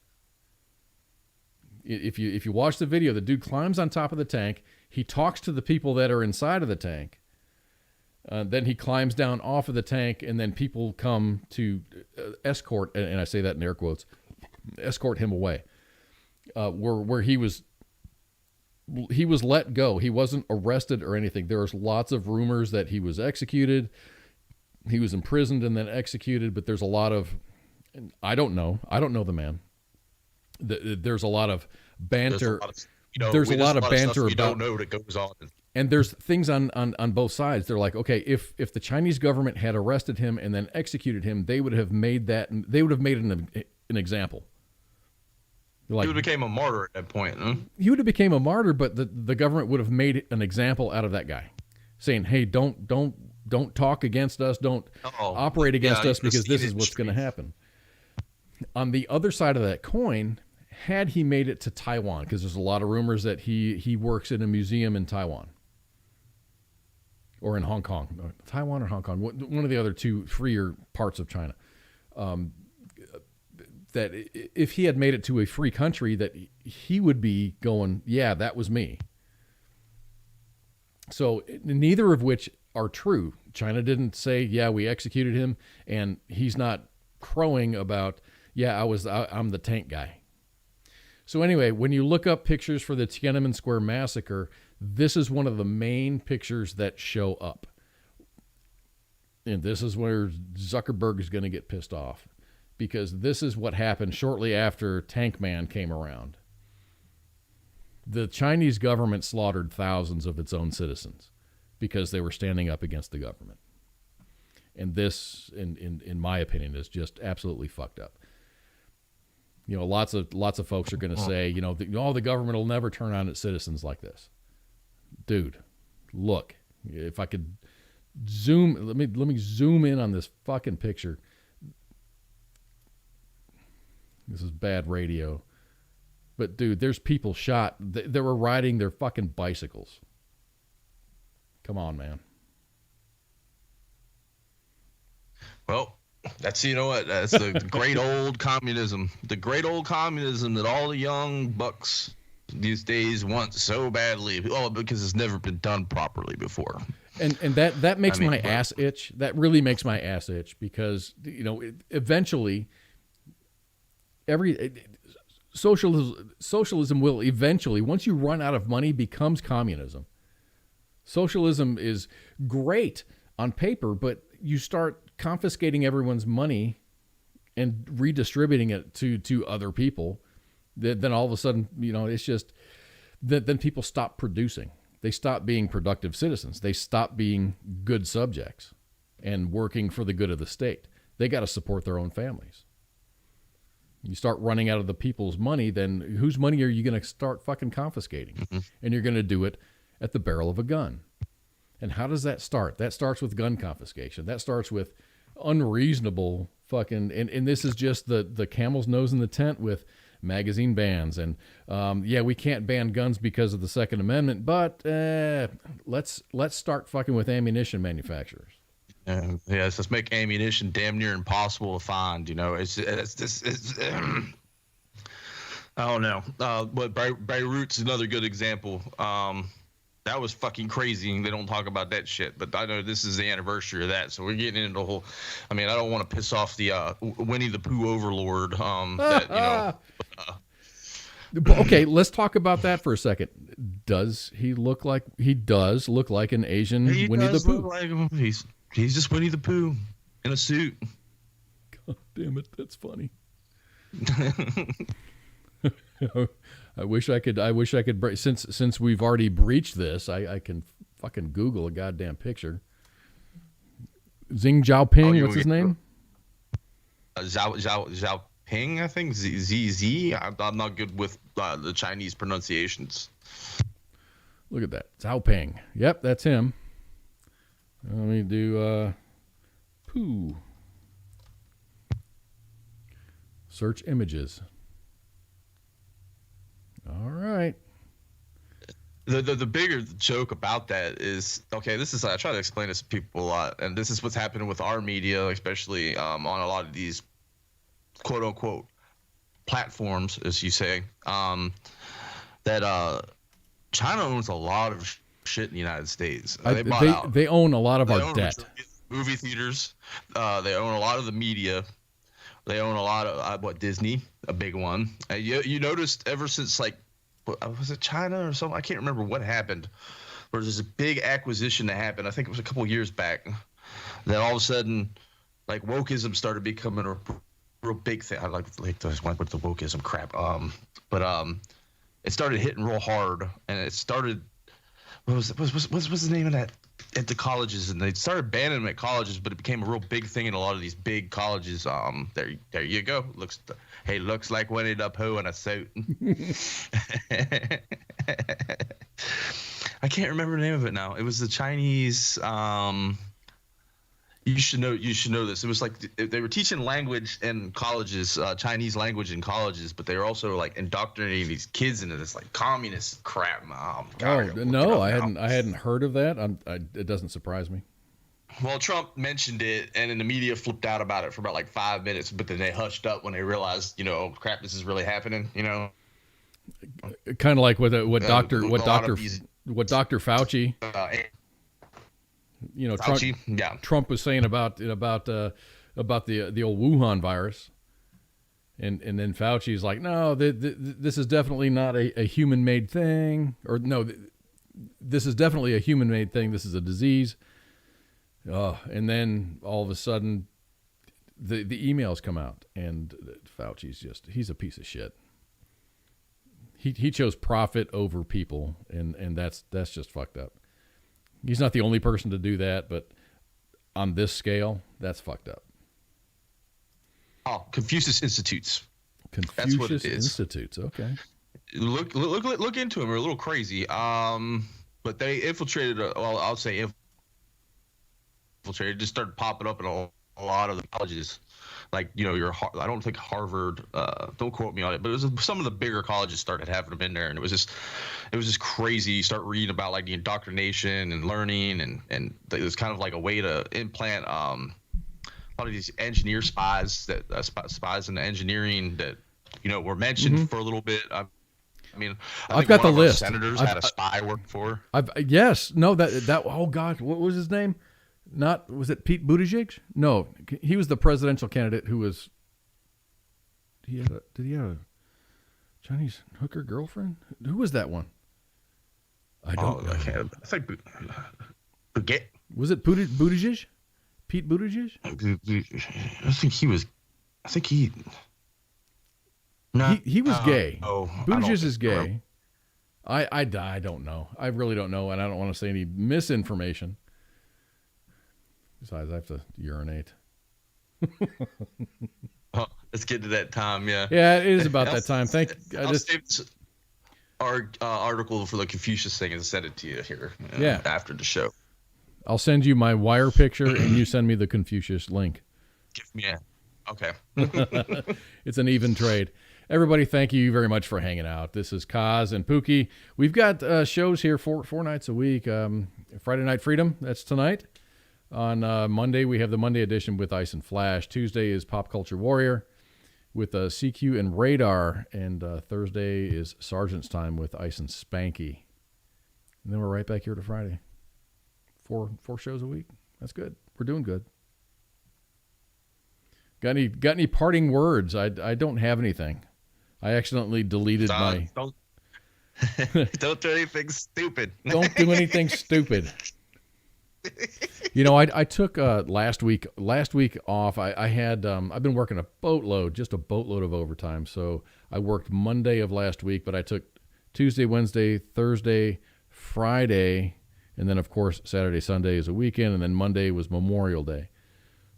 If you watch the video, the dude climbs on top of the tank. He talks to the people that are inside of the tank. Then he climbs down off of the tank, and then people come to escort, and I say that in air quotes, escort him away. Where he was let go. He wasn't arrested or anything. There was lots of rumors that he was executed. He was imprisoned and then executed, but there's a lot of, I don't know the man. There's a lot of banter. There's a lot of banter about, you don't know that goes on. And there's things on both sides. They're like, okay, if the Chinese government had arrested him and then executed him, they would have made an example. Like, he would have became a martyr at that point. Huh? He would have became a martyr, but the government would have made an example out of that guy, saying, "Hey, don't talk against us, don't operate against us, because this is what's going to happen." On the other side of that coin, had he made it to Taiwan, because there's a lot of rumors that he works in a museum in Taiwan or in Hong Kong, Taiwan or Hong Kong, one of the other two freer parts of China. That if he had made it to a free country, that he would be going, yeah, that was me. So neither of which are true. China didn't say, yeah, we executed him, and he's not crowing about, yeah, I'm the tank guy. So anyway, when you look up pictures for the Tiananmen Square massacre, this is one of the main pictures that show up. And this is where Zuckerberg is going to get pissed off, because this is what happened shortly after Tank Man came around. The Chinese government slaughtered thousands of its own citizens because they were standing up against the government. And this, in my opinion, is just absolutely fucked up. Lots of folks are going to say, the government will never turn on its citizens like this. Dude, look, if I could let me zoom in on this fucking picture. This is bad radio. But dude, there's people shot. They were riding their fucking bicycles. Come on, man. Well, that's the great old communism. The great old communism that all the young bucks these days want so badly. Oh, because it's never been done properly before. And that makes my ass itch. That really makes my ass itch, because eventually socialism will eventually, once you run out of money, becomes communism. Socialism is great on paper, but you start confiscating everyone's money and redistributing it to other people, then all of a sudden, it's just, then people stop producing. They stop being productive citizens. They stop being good subjects and working for the good of the state. They got to support their own families. You start running out of the people's money, then whose money are you going to start fucking confiscating? Mm-hmm. And you're going to do it at the barrel of a gun. And how does that start? That starts with gun confiscation. That starts with unreasonable fucking, and this is just the camel's nose in the tent with magazine bans. And we can't ban guns because of the Second Amendment, but let's start fucking with ammunition manufacturers. Yes, let's make ammunition damn near impossible to find. It's I don't know. But Beirut's another good example. That was fucking crazy. They don't talk about that shit, but I know this is the anniversary of that, so we're getting into the whole. I mean, I don't want to piss off the Winnie the Pooh overlord. Okay, let's talk about that for a second. Does he look like he does look like an Asian Winnie the Pooh? Like him. He's just Winnie the Pooh in a suit. God damn it, that's funny. I wish I could since we've already breached this, I can fucking Google a goddamn picture. Xing Jiaoping, what's his name? Zhao Ping, I think. Z. I'm not good with the Chinese pronunciations. Look at that. Zhao Ping. Yep, that's him. Let me do Pooh. Search images. All right. The bigger joke about that is, okay, this is, I try to explain this to people a lot, and this is what's happening with our media, especially on a lot of these quote unquote platforms, as you say, that China owns a lot of shit in the United States. They own a lot of our debt. Movie theaters. They own a lot of the media. They own a lot of Disney, a big one. You noticed ever since, like, was it China or something? I can't remember what happened. There was this big acquisition that happened. I think it was a couple of years back. That all of a sudden, like, wokeism started becoming a real big thing. I like this one with the wokeism crap. But it started hitting real hard, and it started. What's the name of that at the colleges? And they started banning them at colleges, but it became a real big thing in a lot of these big colleges. There you go. Looks like Winnie the Pooh in a suit. I can't remember the name of it now. It was the Chinese. You should know this. It was like they were teaching language in colleges, Chinese language in colleges, but they were also like indoctrinating these kids into this like communist crap. No, I hadn't heard of that. It doesn't surprise me. Well, Trump mentioned it, and then the media flipped out about it for about like 5 minutes, but then they hushed up when they realized, crap, this is really happening. Kind of like what Dr. Fauci. Trump was saying about the old Wuhan virus, and then Fauci's like, no, this is definitely not a human-made thing, or no, this is definitely a human-made thing. This is a disease. And then all of a sudden, the emails come out, and Fauci's he's a piece of shit. He chose profit over people, and that's just fucked up. He's not the only person to do that, but on this scale, that's fucked up. Oh, Confucius Institutes. Confucius That's what it is. Institutes, okay. Look into them. They're a little crazy. But they infiltrated. I'll say infiltrated. Just started popping up in a lot of the colleges. Like, I don't think Harvard, don't quote me on it, but it was some of the bigger colleges started having them in there, and it was just crazy. You start reading about like the indoctrination and learning, and it was kind of like a way to implant a lot of these engineer spies spies in the engineering that were mentioned for a little bit. I I've got the list. Senators had a spy work for. Oh God, what was his name? Was it Pete Buttigieg? No, he was the presidential candidate who was. Did he have a Chinese hooker girlfriend? Who was that one? I don't know. I think forget. Was it Buttigieg? Pete Buttigieg? I think he was. No, he was gay. Oh, Buttigieg is gay. I don't know. I really don't know, and I don't want to say any misinformation. Besides, I have to urinate. Oh, let's get to that time, yeah. Yeah, it is about that time. I'll save this article for the Confucius thing and send it to you here after the show. I'll send you my wire picture, and you send me the Confucius link. Give me a... Okay. It's an even trade. Everybody, thank you very much for hanging out. This is Kaz and Pookie. We've got shows here four nights a week. Friday Night Freedom, that's tonight. On Monday, we have the Monday edition with Ice and Flash. Tuesday is Pop Culture Warrior with CQ and Radar. And Thursday is Sergeant's Time with Ice and Spanky. And then we're right back here to Friday. Four shows a week. That's good. We're doing good. Got any parting words? I don't have anything. I accidentally deleted my... Don't do anything stupid. Don't do anything stupid. You know, I took last week off. I had I've been working a boatload of overtime. So I worked Monday of last week, but I took Tuesday, Wednesday, Thursday, Friday, and then of course Saturday, Sunday is a weekend, and then Monday was Memorial Day.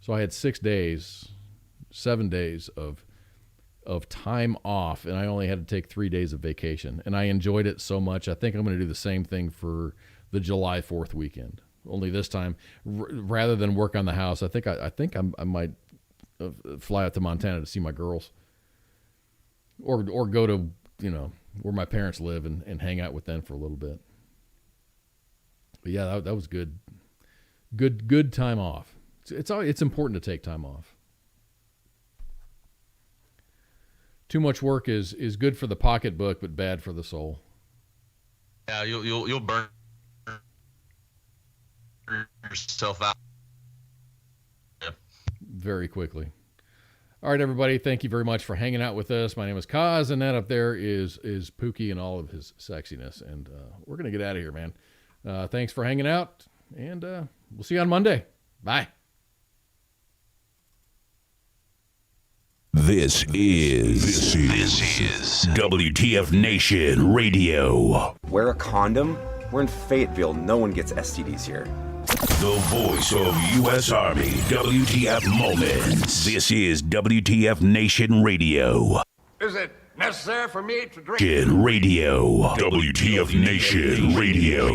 So I had 7 days of time off, and I only had to take 3 days of vacation, and I enjoyed it so much. I think I'm going to do the same thing for the July 4th weekend. Only this time, rather than work on the house, I think I might fly out to Montana to see my girls, or go to where my parents live and hang out with them for a little bit. But yeah, that was good time off. It's important to take time off. Too much work is good for the pocketbook, but bad for the soul. Yeah, you'll burn yourself out. Yeah. Very quickly. All right, everybody. Thank you very much for hanging out with us. My name is Kaz, and that up there is Pookie and all of his sexiness. And we're gonna get out of here, man. Thanks for hanging out, and we'll see you on Monday. Bye. This is WTF Nation Radio. Wear a condom? We're in Fayetteville. No one gets STDs here. The voice of U.S. Army, WTF Moments. This is WTF Nation Radio. Is it necessary for me to drink? Radio. WTF Nation Radio.